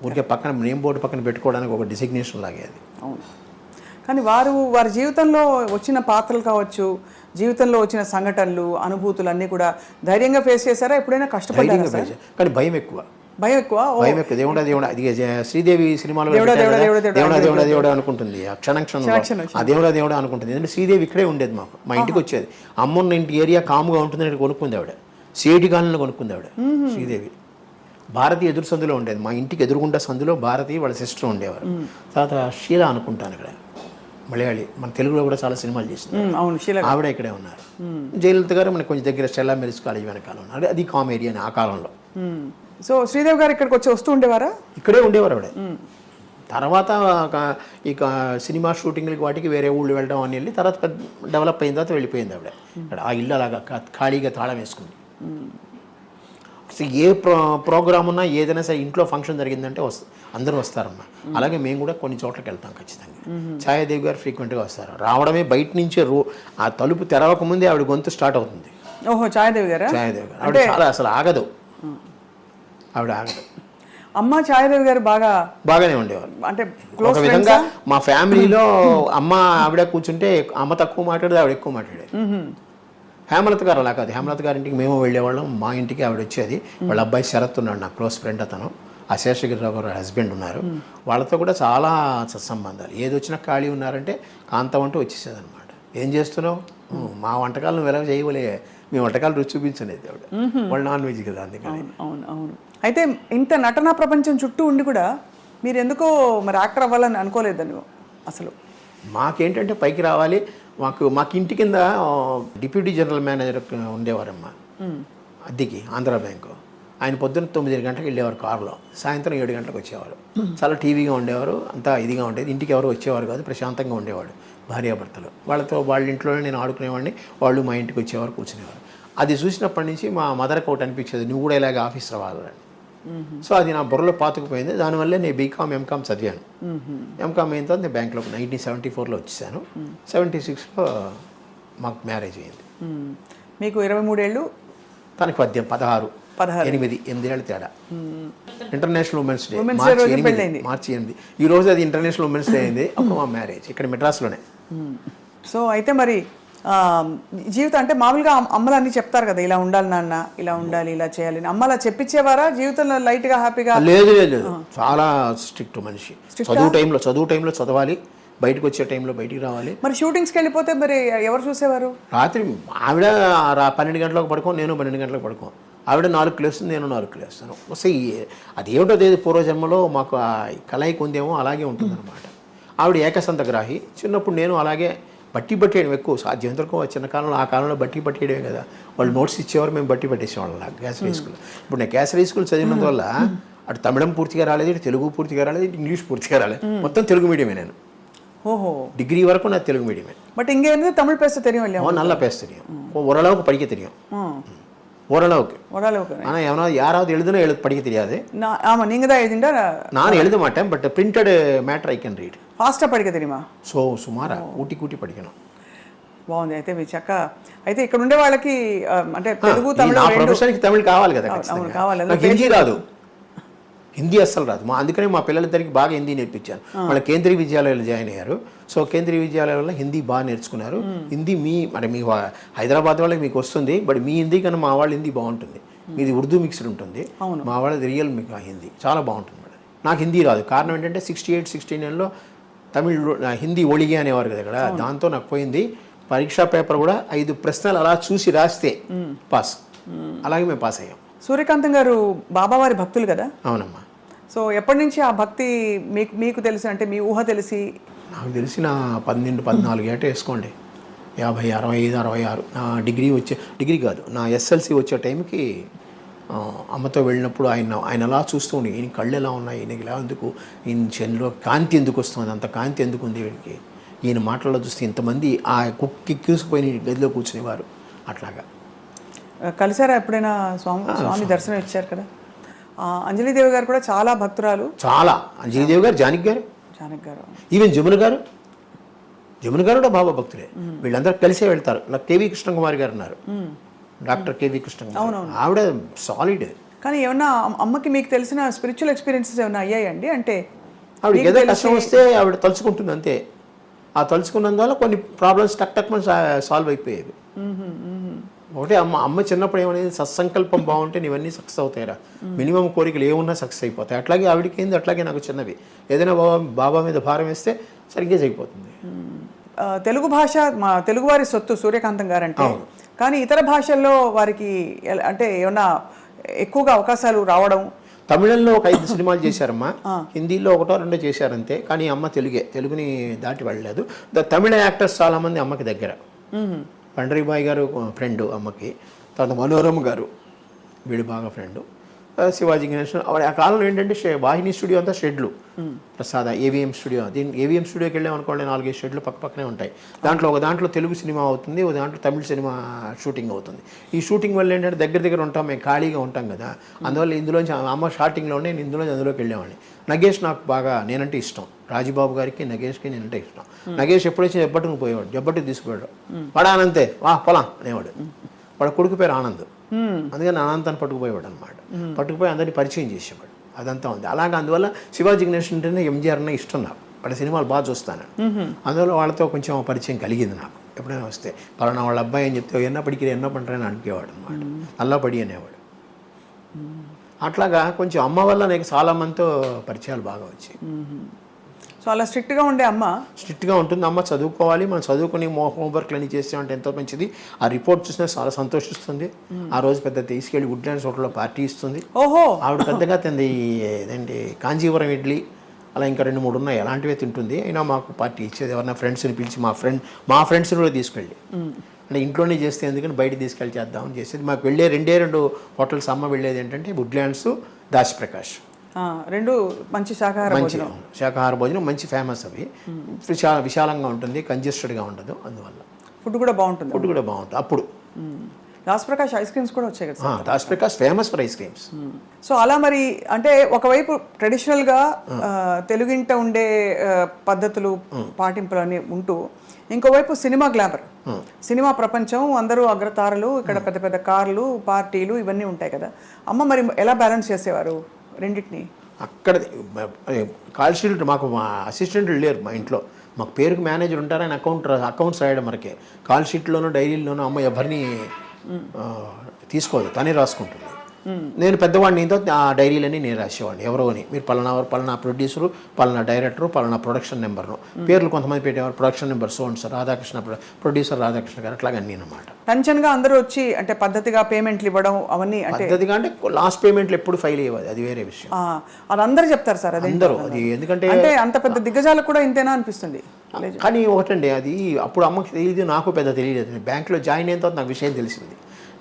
ఊరికే పక్కన నేమ్ బోర్డు పక్కన పెట్టుకోవడానికి ఒక డిసిగ్నేషన్ లాగే అది. అవును, కానీ వారి జీవితంలో వచ్చిన పాత్రలు కావచ్చు, జీవితంలో వచ్చిన సంఘటనలు, అనుభూతులు అన్నీ కూడా ధైర్యంగా ఫేస్ చేశారా? ఎప్పుడైనా కష్టపడ్డారా? కానీ భయం ఎక్కువ. దేవుడా అది శ్రీదేవి సినిమాలో దేవుడా అనుకుంటుంది. ఆ క్షణం ఆ దేవుడా అనుకుంటుంది. ఎందుకంటే శ్రీదేవి ఇక్కడే ఉండేది మాకు. మా ఇంటికి వచ్చేది. అమ్మన్న ఇంటి ఏరియా కాముగా ఉంటుంది కొనుక్కుంది ఆవిడ. సిఐటి కాలనీలో కొనుక్కుంది ఆవిడ శ్రీదేవి. భారతి ఎదురు సందులో ఉండేది. మా ఇంటికి ఎదురుగుండా సందులో భారతి వాళ్ళ సిస్టర్ ఉండేవారు. తర్వాత షీలా అనుకుంటాను ఇక్కడ, మలయాళి. మన తెలుగులో కూడా చాలా సినిమాలు చేసింది ఆవిడ. ఇక్కడే ఉన్నారు. జయలలిత గారు మనకు కొంచెం దగ్గర స్టెల్లా మెరిస్ కాలేజ్ వెనకాల ఉన్నారు. అది కామెడీ అని ఆ కాలంలో. సో శ్రీదేవి గారు ఇక్కడికి వస్తూ ఉండేవారా? ఇక్కడే ఉండేవారు ఆవిడ. తర్వాత ఇక సినిమా షూటింగ్లకి వాటికి వేరే ఊళ్ళు వెళ్ళడం అని వెళ్ళి తర్వాత డెవలప్ అయిన తర్వాత వెళ్ళిపోయింది ఆవిడ. ఇక్కడ ఆ ఇల్లు అలాగా ఖాళీగా తాళం వేసుకుంది. ఏ ప్రోగ్రామ్ ఉన్నా ఏదైనా సరే ఇంట్లో ఫంక్షన్ జరిగిందంటే అందరూ వస్తారమ్మా. అలాగే మేము కూడా కొన్ని చోట్లకి వెళ్తాం ఖచ్చితంగా. ఛాయాదేవి గారు ఫ్రీక్వెంట్గా వస్తారు. రావడమే బయట నుంచే ఆ తలుపు తెరవక ముందే ఆవిడ గొంతు స్టార్ట్ అవుతుంది. ఛాయాదేవి గారు ఆవిడ చాలా అసలు ఆగదు. ఆవిడ ఆగదు. అమ్మ ఛాయాదేవి గారు బాగానే ఉండేవారు. అంటే ఒక విధంగా మా ఫ్యామిలీలో అమ్మ ఆవిడ కూర్చుంటే అమ్మ తక్కువ మాట్లాడేది, ఆవిడ ఎక్కువ మాట్లాడేది. హేమలత గారు అలా కాదు. హేమలత గారి ఇంటికి మేము వెళ్ళేవాళ్ళం. మా ఇంటికి ఆవిడ వచ్చేది. వాళ్ళ అబ్బాయి శరత్ ఉన్నాడు, నా క్లోజ్ ఫ్రెండ్. అతను ఆ శేషగిరిరావు గారు హస్బెండ్ ఉన్నారు. వాళ్ళతో కూడా చాలా సత్సంబంధాలు. ఏది వచ్చినా ఖాళీ ఉన్నారంటే కాంతం అంటూ వచ్చేసేది అనమాట. ఏం చేస్తున్నావు, మా వంటకాలు నువ్వు ఎలా చేయవలే, మీ వంటకాలు రుచి చూపించలేదు ఆవిడ. వాళ్ళు నాన్ వెజ్ కదా, అందుకని. అవును. అయితే ఇంత నటనా ప్రపంచం చుట్టూ ఉండి కూడా మీరు ఎందుకో మరి యాక్టర్ అవ్వాలని అనుకోలేదని అసలు? మాకేంటంటే పైకి రావాలి. మాకు ఇంటి కింద డిప్యూటీ జనరల్ మేనేజర్ ఉండేవారమ్మా అద్దెకి, ఆంధ్ర బ్యాంకు. ఆయన పొద్దున్న 9 గంటలకు వెళ్ళేవారు కారులో, సాయంత్రం 7 గంటలకు వచ్చేవారు. చాలా టీవీగా ఉండేవారు, అంతా ఇదిగా ఉండేది. ఇంటికి ఎవరు వచ్చేవారు కాదు, ప్రశాంతంగా ఉండేవాడు భార్యాభర్తలు. వాళ్ళతో వాళ్ళ ఇంట్లోనే నేను ఆడుకునేవాడిని, వాళ్ళు మా ఇంటికి వచ్చేవారు, కూర్చునేవారు. అది చూసినప్పటి నుంచి మా మదర్కి ఒకటి అనిపించేది, నువ్వు కూడా ఇలాగ ఆఫీస్ రావాలని. సో అది నా బుర్రలో పాతుకుపోయింది. దానివల్లే నేను బీకామ్ ఎంకామ్ చదివాను. ఎంకామ్ అయిన తర్వాత నేను బ్యాంక్లో 1974లో వచ్చేసాను. 76లో మాకు మ్యారేజ్ అయింది. మీకు 23 ఏళ్ళు, తనకి 16 8 ఏళ్ళ తేడా. ఇంటర్నేషనల్ ఉమెన్స్ డే మార్చి 8. ఈ రోజు అది ఇంటర్నేషనల్ ఉమెన్స్ డే అయింది. అప్పుడు మా మ్యారేజ్ ఇక్కడ మెడ్రాస్లోనే. సో అయితే మరి జీవితం అంటే మామూలుగా అమ్మలు అన్ని చెప్తారు కదా, ఇలా ఉండాలి నాన్న, ఇలా ఉండాలి, ఇలా చేయాలి. అమ్మ అలా చెప్పించేవారా జీవితంలో లైట్గా హ్యాపీగా? లేదు, చాలా స్ట్రిక్ట్ మనిషి. చదువు టైంలో చదవాలి, బయటకు వచ్చే టైంలో బయటికి రావాలి. మరి షూటింగ్స్కి వెళ్ళిపోతే మరి ఎవరు చూసేవారు? రాత్రి ఆవిడ 12 గంటలకు పడుకోం, నేను 12 గంటలకు పడుకోం. ఆవిడ 4 లేస్తుంది, నేను 4 లేస్తాను. వస్తే అదేమిటో తెలియదు, పూర్వజన్మలో మాకు ఆ కలయిక ఉందేమో, అలాగే ఉంటుందన్నమాట. ఆవిడ ఏకసంతగ్రాహి. చిన్నప్పుడు నేను అలాగే బట్టి పట్టేయడం ఎక్కువ సాధ్యమంతరకు. చిన్న కాలంలో, ఆ కాలంలో బట్టి పట్టేయడమే కదా, వాళ్ళు నోట్స్ ఇచ్చేవారు, మేము బట్టి పట్టేసేవాళ్ళం. నాకు కేసరీ స్కూల్. ఇప్పుడు నేను కేసరీ స్కూల్ చదివినందువల్ల అటు తమిళం పూర్తిగా రాలేదు, ఇటు తెలుగు పూర్తిగా రాలేదు, ఇటు ఇంగ్లీష్ పూర్తిగా రాలేదు. మొత్తం తెలుగు మీడియమే నేను. ఓహో, డిగ్రీ వరకు నాకు తెలుగు మీడియమే. బట్ ఇంకే தமிழ் பேச தெரியும் இல்லையா? நல்லா பேச தெரியும், ஓரளவுக்கு படிக்க தெரியும். ஓரளவுக்கு. ஆனால் எவனாவது யாராவது எழுதுனா படிக்க தெரியாது. ஆமாம், நீங்கள் தான் எழுதிண்டா? நான் எழுத மாட்டேன், but printed matter I can read. ఫాస్ట్గా படிக்க தெரியுமா? సో సుమారా కూటి படிக்கணும். బాగుంది. అయితే మీ చక్క అయితే ఇక్కడ ఉండే వాళ్ళకి అంటే తెలుగు తమిళ ప్రొఫెషన్కి తమిళ్ కావాలి కదా, కావాలి. నాకు హిందీ రాదు, హిందీ అస్సలు రాదు. అందుకనే మా పిల్లలిద్దరికి బాగా హిందీ నేర్పించాను. వాళ్ళ కేంద్రీయ విద్యాలయాలు జాయిన్ అయ్యారు. సో కేంద్రీయ విద్యాలయాల్లో హిందీ బాగా నేర్చుకున్నారు. హిందీ అంటే మీ హైదరాబాద్ వాళ్ళకి మీకు వస్తుంది, బట్ మీ హిందీ కన్నా మా వాళ్ళ హిందీ బాగుంటుంది. మీది ఉర్దూ మిక్స్డ్ ఉంటుంది, మా వాళ్ళది రియల్ మీకు హిందీ చాలా బాగుంటుంది మేడం. నాకు హిందీ రాదు. కారణం ఏంటంటే 68, 69లో తమిళ్ హిందీ ఒళిగే అనేవారు కదా ఇక్కడ, దాంతో నాకు పోయింది. పరీక్షా పేపర్ కూడా 5 ప్రశ్నలు అలా చూసి రాస్తే పాస్. అలాగే మేము పాస్ అయ్యాం. సూర్యకాంతం గారు బాబావారి భక్తులు కదా? అవునమ్మా. సో ఎప్పటి నుంచి ఆ భక్తి మీకు తెలిసి, అంటే మీ ఊహ తెలిసి? నాకు తెలిసి నా 12-14 ఏట వేసుకోండి, 50, 65, 66. నా డిగ్రీ కాదు, నా ఎస్ఎల్సి వచ్చే టైంకి అమ్మతో వెళ్ళినప్పుడు ఆయన అలా చూస్తూ ఉండి, ఈయన కళ్ళు ఎలా ఉన్నాయి, ఈయనకి ఇలా ఎందుకు, ఈయన చెన్లో కాంతి ఎందుకు వస్తుంది, అంత కాంతి ఎందుకు ఉంది వీడికి, ఈయన మాటల్లో చూస్తే ఇంతమంది ఆ కుక్కి కూసుకుపోయి గదిలో కూర్చునేవారు. అట్లాగా కలిసారా ఎప్పుడైనా? స్వామి దర్శనం ఇచ్చారు కదా. అంజలిదేవి గారు కూడా చాలా భక్తురాలు. చాలా. అంజలిదేవి గారు, జానకి గారు, ఈవెన్ జమున గారు కూడా బాబా భక్తులే. వీళ్ళందరూ కలిసే వెళ్తారు. నాకు కేవీ కృష్ణకుమారి గారు ఉన్నారు, డాక్టర్ కేవీ కృష్ణకుమారి. ఆవిడ సాలిడ్. కానీ ఏమన్నా అమ్మకి మీకు తెలిసిన స్పిరిచువల్ ఎక్స్పీరియన్సెస్ ఏమైనా అయ్యాయండి? అంటే ఆవిడకి ఏదో కష్టం వస్తే ఆవిడ తలుచుకుంటుంది అంతే. ఆ తలుచుకున్నందువల్ల కొన్ని ప్రాబ్లమ్స్ టక్ సాల్వ్ అయిపోయేవి. ఒకటే అమ్మ చిన్నప్పుడు ఏమనేది, సత్సంకల్పం బాగుంటే ఇవన్నీ సక్సెస్ అవుతాయిరా, మినిమం కోరికలు ఏమున్నా సక్సెస్ అయిపోతాయి. అట్లాగే ఆవిడకి ఏంది, అట్లాగే నాకు చిన్నవి. ఏదైనా బాబా మీద భారం వేస్తే సరిగ్గా అయిపోతుంది. తెలుగు భాష మా తెలుగువారి సొత్తు సూర్యకాంతం గారు అంటే. కానీ ఇతర భాషల్లో వారికి అంటే ఏమన్నా ఎక్కువగా అవకాశాలు రావడం? తమిళంలో ఒక 5 సినిమాలు చేశారమ్మా, హిందీలో 1-2 చేశారంతే. కానీ అమ్మ తెలుగుని దాటి వెళ్ళలేదు. తమిళ యాక్టర్స్ చాలామంది అమ్మకి దగ్గర. పండరీబాయ్ గారు ఫ్రెండ్ అమ్మకి, తర్వాత మనోరమ గారు వీడు బాగా ఫ్రెండు. శివాజీ గణేశన్. ఆ కాలంలో ఏంటంటే వాహిని స్టూడియో అంతా షెడ్లు, ప్రసాద ఏవిఎం స్టూడియో. ఏవిఎం స్టూడియోకి వెళ్ళాం అనుకోండి, 4-5 షెడ్లు పక్కనే ఉంటాయి. దాంట్లో తెలుగు సినిమా అవుతుంది, దాంట్లో తమిళ సినిమా షూటింగ్ అవుతుంది. ఈ షూటింగ్ వల్ల ఏంటంటే దగ్గర ఉంటాం, మేము ఖాళీగా ఉంటాం కదా. అందువల్ల ఇందులోంచి అమ్మ షార్టింగ్లో నేను అందులోకి వెళ్ళేవాడిని. నగేష్ నాకు బాగా నేనంటే ఇష్టం. రాజుబాబు గారికి, నగేష్కి నేనంటే ఇష్టం. నగేష్ ఎప్పుడొచ్చి జబ్బట్టుకు పోయేవాడు, జబ్బట్టుకు తీసుకుపోయాడు. వాడు ఆనంతే, పోలాం అనేవాడు. వాడు కొడుకు పేరు ఆనంద్, అందుకని అనంతాన్ని పట్టుకుపోయేవాడు అనమాట. పట్టుకుపోయి అందరినీ పరిచయం చేసేవాడు. అదంతా ఉంది. అలాగే అందువల్ల శివాజీ గణేశన్ అంటేనే ఎంజీఆర్ అన్న ఇష్టం నాకు. వాళ్ళ సినిమాలు బాగా చూస్తాను. అందువల్ల వాళ్ళతో కొంచెం పరిచయం కలిగింది నాకు. ఎప్పుడైనా వస్తే పలానా వాళ్ళ అబ్బాయి అని చెప్తే ఎన్నో పంటారని అనిపేవాడు అనమాట. అల్లాపడి అనేవాడు. అట్లాగా కొంచెం అమ్మ వల్ల నాకు చాలా మందితో పరిచయాలు బాగా వచ్చాయి. సో అలా స్ట్రిక్ట్గా ఉండే అమ్మ? స్ట్రిక్ట్గా ఉంటుంది. అమ్మ చదువుకోవాలి, మనం చదువుకుని హోంవర్క్లు అన్నీ చేసామంటే ఎంతో మంచిది. ఆ రిపోర్ట్ చూసినా చాలా సంతోషిస్తుంది. ఆ రోజు పెద్ద తీసుకెళ్ళి వుడ్లాండ్స్ హోటల్లో పార్టీ ఇస్తుంది. ఓహో. ఆవిడ పెద్దగా తింది ఏదండి కాంజీవరం ఇడ్లీ, అలా ఇంకా 2-3 ఉన్నాయి, అలాంటివే తింటుంది. అయినా మాకు పార్టీ ఇచ్చేది. ఎవరైనా ఫ్రెండ్స్ని పిలిచి మా ఫ్రెండ్స్ని కూడా తీసుకెళ్ళి, అంటే ఇంట్లోనే చేస్తే ఎందుకని బయట తీసుకెళ్ళి చేద్దామని చేసేది. మాకు వెళ్ళే 2 హోటల్స్ అమ్మ వెళ్ళేది ఏంటంటే వుడ్లాండ్స్, దాశప్రకాష్. 2 మంచి శాకాహార భోజనం మంచి ఫేమస్. అవి విశాలంగా ఉంటుంది, కంజెస్టెడ్గా ఉండదు. అందువల్ల ఫుడ్ కూడా బాగుంటుంది. అప్పుడు దాస్ ప్రకాష్ ఐస్ క్రీమ్స్ కూడా వచ్చాయి కదా sir. Das Prakash famous for ice creams. So అలా మరి అంటే ఒకవైపు ట్రెడిషనల్గా తెలుగింట ఉండే పద్ధతులు పాటింపులని ఉంటూ ఇంకోవైపు సినిమా గ్లామర్, సినిమా ప్రపంచం, అందరూ అగ్రతారలు, ఇక్కడ పెద్ద పెద్ద కార్లు, పార్టీలు ఇవన్నీ ఉంటాయి కదా. అమ్మ మరి ఎలా బ్యాలెన్స్ చేసేవారు రెండింటిని? అక్కడ కాల్ షీట్ మాకు మా అసిస్టెంట్లు లేరు మా ఇంట్లో. మాకు పేరుకు మేనేజర్ ఉంటారని అకౌంట్స్ రాయడం మనకే. కాల్ షీట్లోనూ డైరీలోనూ అమ్మ ఎవరిని తీసుకోదు, తనే రాసుకుంటుంది. నేను పెద్దవాడిని ఇంతో ఆ డైరీలన్నీ నేను రాసేవాడిని. ఎవరో అని మీరు పలానా ప్రొడ్యూసరు, పలానా డైరెక్టరు, పలానా ప్రొడక్షన్ నెంబర్ను పేర్లు కొంతమంది పెట్టేవారు. Production number so and sir Radhakrishna, producer Radhakrishna గారు, అట్లాగే అన్నీ అనమాట. టెన్షన్గా అందరూ వచ్చి అంటే పద్ధతిగా పేమెంట్లు ఇవ్వడం అవన్నీ అంటే పద్ధతిగా అంటే లాస్ట్ పేమెంట్లు ఎప్పుడు ఫైల్ అయ్యేది, అది వేరే విషయం. అది అందరూ చెప్తారు సార్. అది అందరూ అది ఎందుకంటే అంటే అంత పెద్ద దిగ్గజాలకు కూడా ఇంతేనా అనిపిస్తుంది. కానీ ఒకటండి, అది అప్పుడు అమ్మకి తెలియదు, నాకు పెద్ద తెలియలేదు. బ్యాంక్లో జాయిన్ అయిన తర్వాత నాకు విషయం తెలిసింది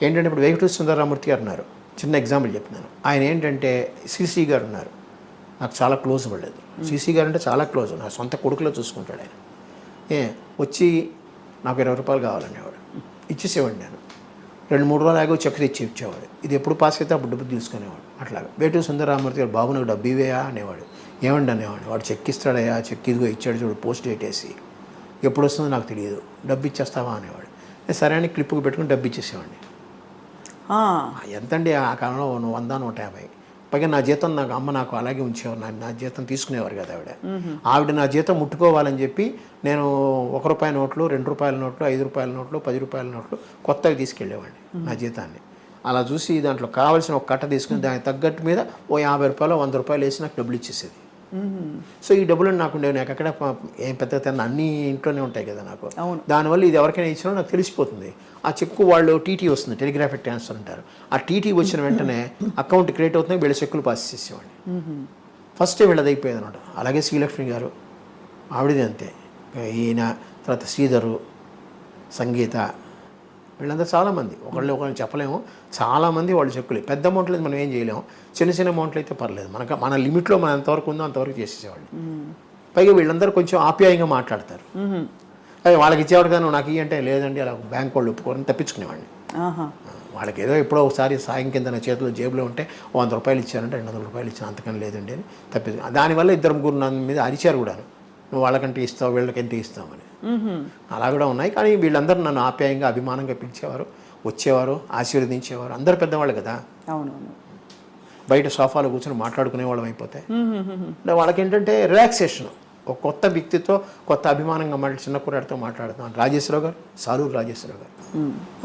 ఏంటంటే, ఇప్పుడు వెంకటేశ్వర సుందరరామూర్తి గారు ఉన్నారు, చిన్న ఎగ్జాంపుల్ చెప్తున్నాను. ఆయన ఏంటంటే సిసి గారు ఉన్నారు, నాకు చాలా క్లోజ్ పడలేదు. సిసి గారు అంటే చాలా క్లోజ్, నా సొంత కొడుకులో చూసుకుంటాడు ఆయన. వచ్చి నాకు 20 రూపాయలు కావాలనేవాడు, ఇచ్చేసేవాడు. నేను 2-3 రోజులు ఆగి చెక్ తెచ్చి ఇచ్చేవాడు. ఇది ఎప్పుడు పాస్ అయితే అప్పుడు డబ్బు తీసుకునేవాడు. అట్లాగా వేటూరి సుందరరామూర్తి గారు, బాబు నాకు డబ్బు ఇవేయా అనేవాడు. ఏమండి అనేవాడు. వాడు చెక్ ఇస్తాడయా, చెక్ ఇదిగో ఇచ్చాడు చూడు, పోస్ట్ డేట్ వేసి, ఎప్పుడు వస్తుందో నాకు తెలియదు, డబ్బు ఇచ్చేస్తావా అనేవాడు. నేను సరే అని క్లిప్కి పెట్టుకుని డబ్బు ఇచ్చేసేవాడిని. ఎంతండి ఆ కాలంలో 100-150. పైగా నా జీతం నాకు అలాగే ఉంచేవారు. నా జీతం తీసుకునేవారు కదా ఆవిడ నా జీతం ముట్టుకోవాలని చెప్పి నేను ₹1 నోట్లు, ₹2 నోట్లు, ₹5 నోట్లు, ₹10 నోట్లు కొత్తగా తీసుకెళ్ళేవాడిని నా జీతాన్ని. అలా చూసి దాంట్లో కావాల్సిన ఒక కట్ట తీసుకుని దానికి తగ్గట్టు మీద ఓ ₹50, ₹100 వేసి నాకు డబ్బులు ఇచ్చేసేది. సో ఈ డబ్బులు నాకు ఉండేవి. నాకు అక్కడ ఏం పెద్ద అన్నీ ఇంట్లోనే ఉంటాయి కదా నాకు. దానివల్ల ఇది ఎవరికైనా ఇచ్చినా నాకు తెలిసిపోతుంది. ఆ చెక్కు వాళ్ళు టీటీ వస్తుంది, టెలిగ్రాఫిక్ ట్రాన్స్ఫర్ అంటారు. ఆ టీటీ వచ్చిన వెంటనే అకౌంట్ క్రియేట్ అవుతుంది, వీళ్ళ చెక్కులు పాస్ చేసేవాడిని. ఫస్టే వీళ్ళది అయిపోయేది అనమాట. అలాగే శ్రీలక్ష్మి గారు, ఆవిడది అంతే. ఈయన తర్వాత శ్రీధరు, సంగీత, వీళ్ళంతా చాలామంది, ఒకళ్ళు చెప్పలేము, చాలామంది వాళ్ళు చెక్కులు. పెద్ద అమౌంట్లు మనం ఏం చేయలేము, చిన్న అమౌంట్లు అయితే పర్లేదు, మన లిమిట్లో మనం ఎంతవరకు ఉందో అంతవరకు చేసేసేవాళ్ళు. పైగా వీళ్ళందరూ కొంచెం ఆప్యాయంగా మాట్లాడతారు. అదే వాళ్ళకి ఇచ్చేవాడు కానీ నాకు అంటే లేదండి, అలా బ్యాంక్ వాళ్ళు ఒప్పుకోరని తప్పించుకునేవాడిని. వాళ్ళకి ఏదో ఎప్పుడో ఒకసారి సాయం కింద నా చేతిలో జేబులో ఉంటే ₹100 ఇచ్చారంటే ₹200 ఇచ్చాను, అంతకని లేదండి అని తప్పించు. దానివల్ల 2-3 నా మీద అరిచారు కూడా, నువ్వు వాళ్ళకంటే ఇస్తావు, వీళ్ళకంటే ఇస్తామని. అలా కూడా ఉన్నాయి. కానీ వీళ్ళందరూ నన్ను ఆప్యాయంగా, అభిమానంగా పిలిచేవారు, వచ్చేవారు, ఆశీర్వదించేవారు. అందరు పెద్దవాళ్ళు కదా. అవునవును. బయట సోఫాలో కూర్చొని మాట్లాడుకునే వాళ్ళం అయిపోతాయి. వాళ్ళకి ఏంటంటే రిలాక్సేషన్, ఒక కొత్త వ్యక్తితో, కొత్త అభిమానంగా మళ్ళీ చిన్న కుర్రాడితో మాట్లాడుతాం. రాజేశ్వరరావు గారు, సాలూరు రాజేశ్వరరావు గారు,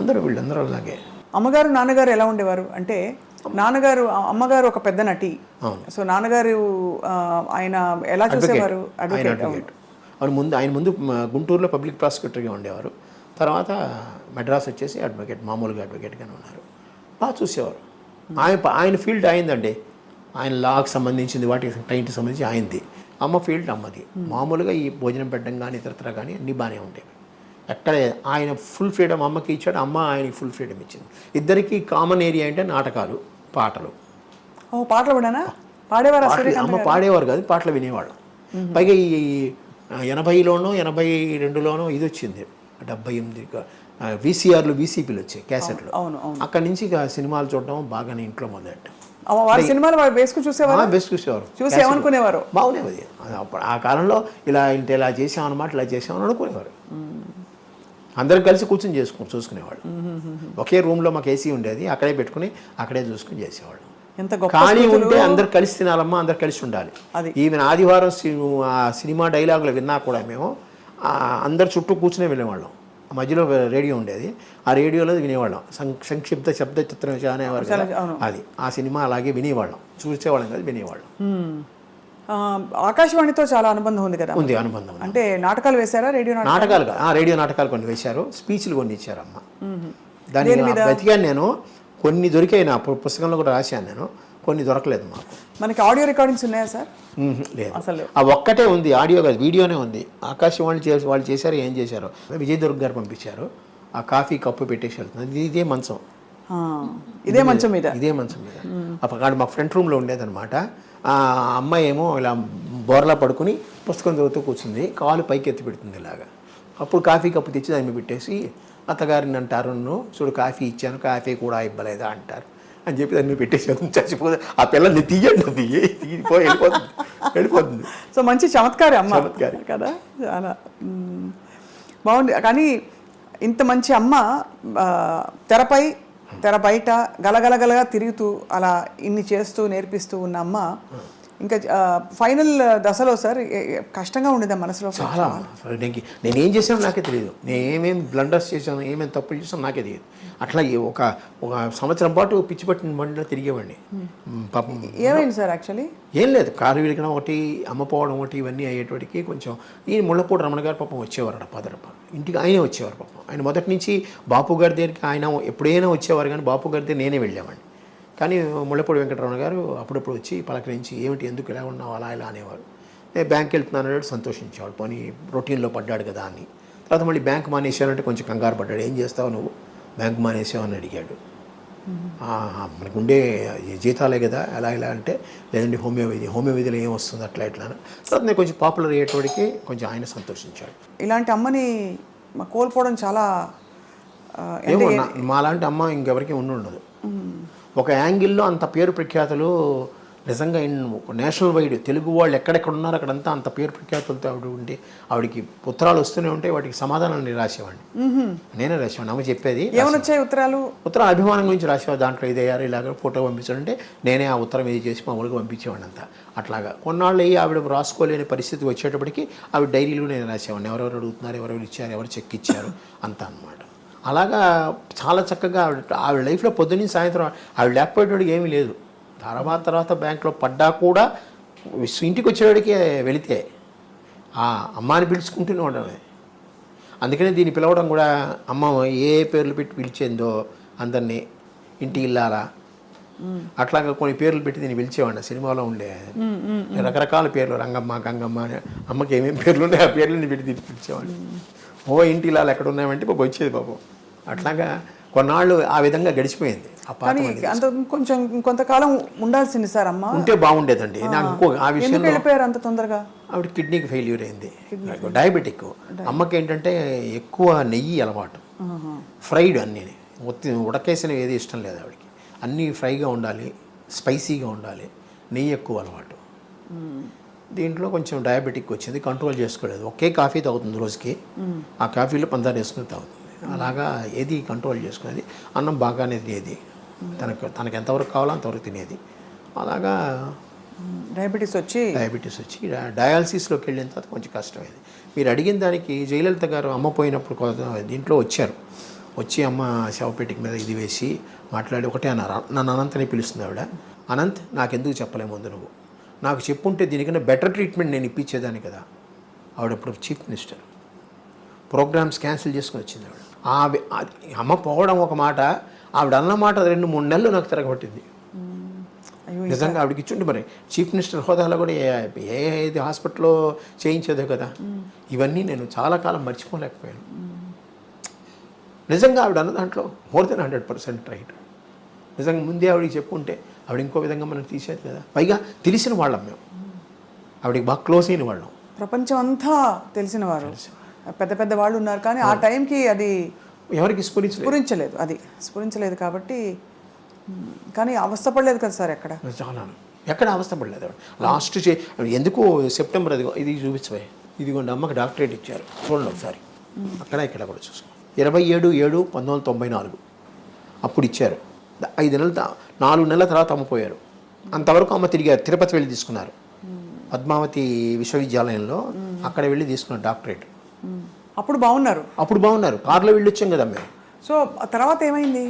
అందరూ వీళ్ళందరూ అలాగే. అమ్మగారు నాన్నగారు ఎలా ఉండేవారు అంటే, అమ్మగారు ఒక పెద్ద నటి. సో నాన్నగారు ఆయన ఎలా చూసేవారు? అడ్వకేట్. ఆయన ముందు గుంటూరులో పబ్లిక్ ప్రాసిక్యూటర్గా ఉండేవారు. తర్వాత మెడ్రాస్ వచ్చేసి అడ్వకేట్, మామూలుగా అడ్వకేట్గానే ఉన్నారు. బాగా చూసేవారు. ఆయన ఫీల్డ్ అయిందండి. ఆయన లాకి సంబంధించింది, వాటికి టైంకి సంబంధించి ఆయనది. అమ్మ ఫీల్డ్ అమ్మది. మామూలుగా ఈ భోజనం పెట్టడం కానీ ఇతరత్ర కానీ అన్నీ బాగానే ఉండేవి. ఎక్కడ ఆయన ఫుల్ ఫ్రీడమ్ అమ్మకి ఇచ్చాడు, అమ్మ ఆయనకి ఫుల్ ఫ్రీడమ్ ఇచ్చింది. ఇద్దరికి కామన్ ఏరియా అంటే నాటకాలు, పాటలు. పాటలు కూడా పాడేవారు. అమ్మ పాడేవారు కాదు, పాటలు వినేవాళ్ళం. పైగా ఈ 80లోనో 82లోనో ఇది వచ్చింది, 78 VCRలు, VCPలు వచ్చాయి, క్యాసెట్లు. అక్కడి నుంచి సినిమాలు చూడడం బాగానే ఇంట్లో మొదలెట్టాం. సినిమాలు వేసుకుని చూసేవారు. చూసి ఏమనుకునేవారు? బాగునేది. ఆ కాలంలో ఇలా చేసామన్నమాట, ఇలా చేసామని అనుకునేవారు. అందరం కలిసి కూర్చొని చూసుకునేవాళ్ళు. ఒకే రూమ్లో మాకు ఏసీ ఉండేది, అక్కడే పెట్టుకుని అక్కడే చూసుకుని చేసేవాళ్ళు. ఖాళీ ఉంటే అందరు కలిసి తినాలమ్మా, అందరు కలిసి ఉండాలి. ఈవెన్ ఆదివారం సినిమా డైలాగులు విన్నా కూడా మేము అందరు చుట్టూ కూర్చునే వెళ్ళేవాళ్ళం. మధ్యలో రేడియో ఉండేది, ఆ రేడియోలో వినేవాళ్ళం. సంక్షిప్త శబ్ద చిత్రం అనేవారు కదా, అది ఆ సినిమా అలాగే వినేవాళ్ళం, చూసేవాళ్ళం కాదు, వినేవాళ్ళం. ఆకాశవాణితో చాలా అనుబంధం ఉంది కదా? ఉంది, అనుబంధం. అంటే నాటకాలు వేశారా? రేడియో నాటకాలు కొన్ని వేశారు, స్పీచ్లు కొన్ని ఇచ్చారు అమ్మ. దాని వెతికాను నేను, కొన్ని దొరికాయి, నా పుస్తకంలో కూడా రాశాను నేను, కొన్ని దొరకలేదు మాకు. మనకి ఆడియో రికార్డింగ్స్ ఉన్నాయా సార్? లేదు, అసలు ఆ ఒక్కటే ఉంది, ఆడియో కాదు, వీడియోనే ఉంది. ఆకాశవాణి వాళ్ళు చేశారు, ఏం చేశారు, విజయ్ దుర్గ్ గారు పంపించారు. ఆ కాఫీ కప్పు పెట్టేసి వెళ్తుంది, ఇదే మంచం మీద అక్కడ మా ఫ్రంట్ రూమ్లో ఉండేదన్నమాట. ఆ అమ్మాయి ఏమో ఇలా బోర్లా పడుకుని పుస్తకం చదువుతూ కూర్చుంది, కాలు పైకి ఎత్తి పెడుతుంది ఇలాగా. అప్పుడు కాఫీ కప్పు తెచ్చి దాన్ని పెట్టేసి అత్తగారిని అంటారు, చూడు కాఫీ ఇచ్చాను, కాఫీ కూడా ఇవ్వలేదా అంటారు అని చెప్పి దాన్ని పెట్టేసాను. చచ్చిపోతే ఆ పిల్లల్ని తీయండి, తీగిపోయి వెళ్ళిపోతుంది. సో మంచి చమత్కారి అమ్మ చమత్కారి కదా, చాలా బాగుంది. కానీ ఇంత మంచి అమ్మ తెరపై తెర బయట గలగలగలగా తిరుగుతూ అలా ఇన్ని చేస్తూ నేర్పిస్తూ ఉన్న అమ్మ ఇంకా ఫైనల్ దశలో సార్ కష్టంగా ఉండేదా మనసులో? చాలా. నేనేం చేశానో నాకే తెలియదు, నేను ఏమేమి బ్లండర్స్ చేశాను, ఏమేమి తప్పులు చేశాను నాకే తెలియదు. అట్లా ఒక సంవత్సరం పాటు పిచ్చి పట్టిన బండిలో తిరిగేవాడిని. పాపం ఏమైంది సార్? యాక్చువల్లీ ఏం లేదు, కారు విరగడం ఒకటి, అమ్మపోవడం ఒకటి, ఇవన్నీ అయ్యేటికి కొంచెం ఈ ముళ్ళపూడి రమణ గారు పాపం వచ్చేవారు పదరప ఇంటికి, ఆయనే వచ్చేవారు పాపం. ఆయన మొదటి నుంచి బాపు గారి దగ్గరికి ఆయన ఎప్పుడైనా వచ్చేవారు, కానీ బాపు గారి దగ్గర నేనే వెళ్ళేవాడిని. కానీ ముళ్ళపూడి వెంకటరమణ గారు అప్పుడప్పుడు వచ్చి పలకరించి ఏమిటి ఎందుకు ఇలా ఉన్నావు అలా ఇలా అనేవారు. నేను బ్యాంక్కి వెళ్తున్నాను సంతోషించేవాడు, పోనీ రొటీన్లో పడ్డాడు కదా అని. తర్వాత మళ్ళీ బ్యాంక్ మానేసానంటే కొంచెం కంగారు పడ్డాడు, ఏం చేస్తావు నువ్వు బ్యాంక్ మానేసావు అని అడిగాడు. మనకుండే జీతాలే కదా ఎలా ఇలా అంటే, లేదంటే హోమియోపతిలో ఏం వస్తుంది అట్లా ఇట్లా. తర్వాత నేను కొంచెం పాపులర్ అయ్యేటోడికి కొంచెం ఆయన సంతోషించాడు. ఇలాంటి అమ్మని కోల్పోవడం చాలా ఏమో, మాలాంటి అమ్మ ఇంకెవరికి ఉండదు. ఒక యాంగిల్లో అంత పేరు ప్రఖ్యాతులు నిజంగా నేషనల్ వైడ్ తెలుగు వాళ్ళు ఎక్కడెక్కడ ఉన్నారో అక్కడంతా అంత పేరు ప్రఖ్యాతులతో ఆవిడ ఉంటే, ఆవిడకి ఉత్తరాలు వస్తూనే ఉంటే వాటికి సమాధానాలు రాసేవాడిని, నేనే రాసేవాడిని. అమ్మ చెప్పేది ఏమొచ్చాయి ఉత్తరాలు, అభిమానం గురించి రాసేవాడు. దాంట్లో ఇదయ్యారు ఇలాగ ఫోటో పంపించాలంటే నేనే ఆ ఉత్తరం ఇది చేసి మామూలుగా పంపించేవాడిని అంతా. అట్లాగా కొన్నాళ్ళు అయ్యి ఆవిడ రాసుకోలేని పరిస్థితి వచ్చేటప్పటికి ఆవిడ డైరీలు నేను రాసేవాడిని, ఎవరెవరు అడుగుతున్నారు, ఎవరెవరు ఇచ్చారు, ఎవరు చెక్ ఇచ్చారు అంతా అనమాట. అలాగా చాలా చక్కగా ఆవిడ లైఫ్లో పొద్దున్నీ సాయంత్రం ఆవిడ లేకపోయేటోడికి ఏమీ లేదు. తర్వాత బ్యాంక్లో పడ్డా కూడా ఇంటికి వచ్చేవాడికి వెళితే ఆ అమ్మాని పిలుచుకుంటూనే ఉండమే. అందుకనే దీన్ని పిలవడం కూడా అమ్మ ఏ పేర్లు పెట్టి పిలిచేందో అందరినీ, ఇంటి ఇల్లాలా అట్లాగా కొన్ని పేర్లు పెట్టి దీన్ని పిలిచేవాడిని. సినిమాలో ఉండే రకరకాల పేర్లు, రంగమ్మ, గంగమ్మ, అమ్మకి ఏమేమి పేర్లు ఉన్నాయో ఆ పేర్లని పెట్టి దీన్ని పిలిచేవాడిని. ఇంటి ఇల్లాలు ఎక్కడ ఉన్నాయంటే పాపం వచ్చేది పాపం. అట్లాగా కొన్నాళ్ళు ఆ విధంగా గడిచిపోయింది. అంత కొంచెం కొంతకాలం ఉండాల్సింది సార్ అమ్మ, ఉంటే బాగుండేదండి. నాకు ఇంకో ఆ విషయంలో వెళ్ళిపోయారు అంత తొందరగా. ఆవిడ కిడ్నీకి ఫెయిల్యూర్ అయింది, డయాబెటిక్. అమ్మకి ఏంటంటే ఎక్కువ నెయ్యి అలవాటు, ఫ్రైడ్ అన్నీ, ఉడకేసినవి ఏది ఇష్టం లేదు ఆవిడకి. అన్నీ ఫ్రైగా ఉండాలి, స్పైసీగా ఉండాలి, నెయ్యి ఎక్కువ అలవాటు. దీంట్లో కొంచెం డయాబెటిక్ వచ్చింది, కంట్రోల్ చేసుకోలేదు. ఒకే కాఫీ తాగుతుంది రోజుకి, ఆ కాఫీలో పందారు వేసుకుని తాగుతుంది. అలాగా ఏది కంట్రోల్ చేసుకునేది, అన్నం బాగానే తినేది, తనకు ఎంతవరకు కావాలో అంతవరకు తినేది. అలాగా డయాబెటీస్ వచ్చి డయాలసిస్లోకి వెళ్ళిన తర్వాత కొంచెం కష్టమైంది. మీరు అడిగిన దానికి జయలలిత గారు అమ్మ పోయినప్పుడు దీంట్లో వచ్చారు, వచ్చి అమ్మ శవపేటిక మీద ఇది వేసి మాట్లాడి ఒకటే అన్నారు, నన్ను అనంతనే పిలుస్తుంది ఆవిడ. అనంత్ నాకెందుకు చెప్పలేము ముందు, నువ్వు నాకు చెప్పుంటే దీనికన్నా బెటర్ ట్రీట్మెంట్ నేను ఇప్పించేదాన్ని కదా. ఆవిడప్పుడు చీఫ్ మినిస్టర్, ప్రోగ్రామ్స్ క్యాన్సిల్ చేసుకుని వచ్చింది ఆవిడ. అమ్మ పోవడం ఒక మాట, ఆవిడ అన్న మాట 2-3 నెలలు నాకు తిరగబట్టింది నిజంగా. ఆవిడకి ఇచ్చుండి మరి చీఫ్ మినిస్టర్ హోదాలో కూడా ఏది హాస్పిటల్లో చేయించేదో కదా. ఇవన్నీ నేను చాలా కాలం మర్చిపోలేకపోయాను. నిజంగా ఆవిడ అన్న దాంట్లో మోర్ దెన్ 100% రైట్. నిజంగా ముందే ఆవిడకి చెప్పుంటే ఆవిడ ఇంకో విధంగా మనం తీసేది కదా. పైగా తెలిసిన వాళ్ళం మేము, ఆవిడకి బాగా క్లోజ్ అయిన వాళ్ళం, ప్రపంచం అంతా తెలిసిన వారు, పెద్ద పెద్ద వాళ్ళు ఉన్నారు. కానీ ఆ టైంకి అది ఎవరికి స్ఫురించలేదు కాబట్టి. కానీ అవస్థపడలేదు కదా సార్ ఎక్కడ, చాలా ఎక్కడ అవస్థపడలేదు ఆవిడ. లాస్ట్ ఎందుకు సెప్టెంబర్ ఇది చూపించబోయే, ఇదిగోండి అమ్మకి డాక్టరేట్ ఇచ్చారు చూడండి ఒకసారి, అక్కడ ఇక్కడ కూడా చూసుకో. 27/7/1994 అప్పుడు ఇచ్చారు. 4 నెలల తర్వాత అమ్మ పోయారు. అంతవరకు అమ్మ తిరిగారు, తిరుపతి వెళ్ళి తీసుకున్నారు, పద్మావతి విశ్వవిద్యాలయంలో అక్కడ వెళ్ళి తీసుకున్నారు డాక్టరేట్. అప్పుడు బాగున్నారు, కారులో వెళ్ళి వచ్చాం కదా మేము. సో తర్వాత ఏమైంది?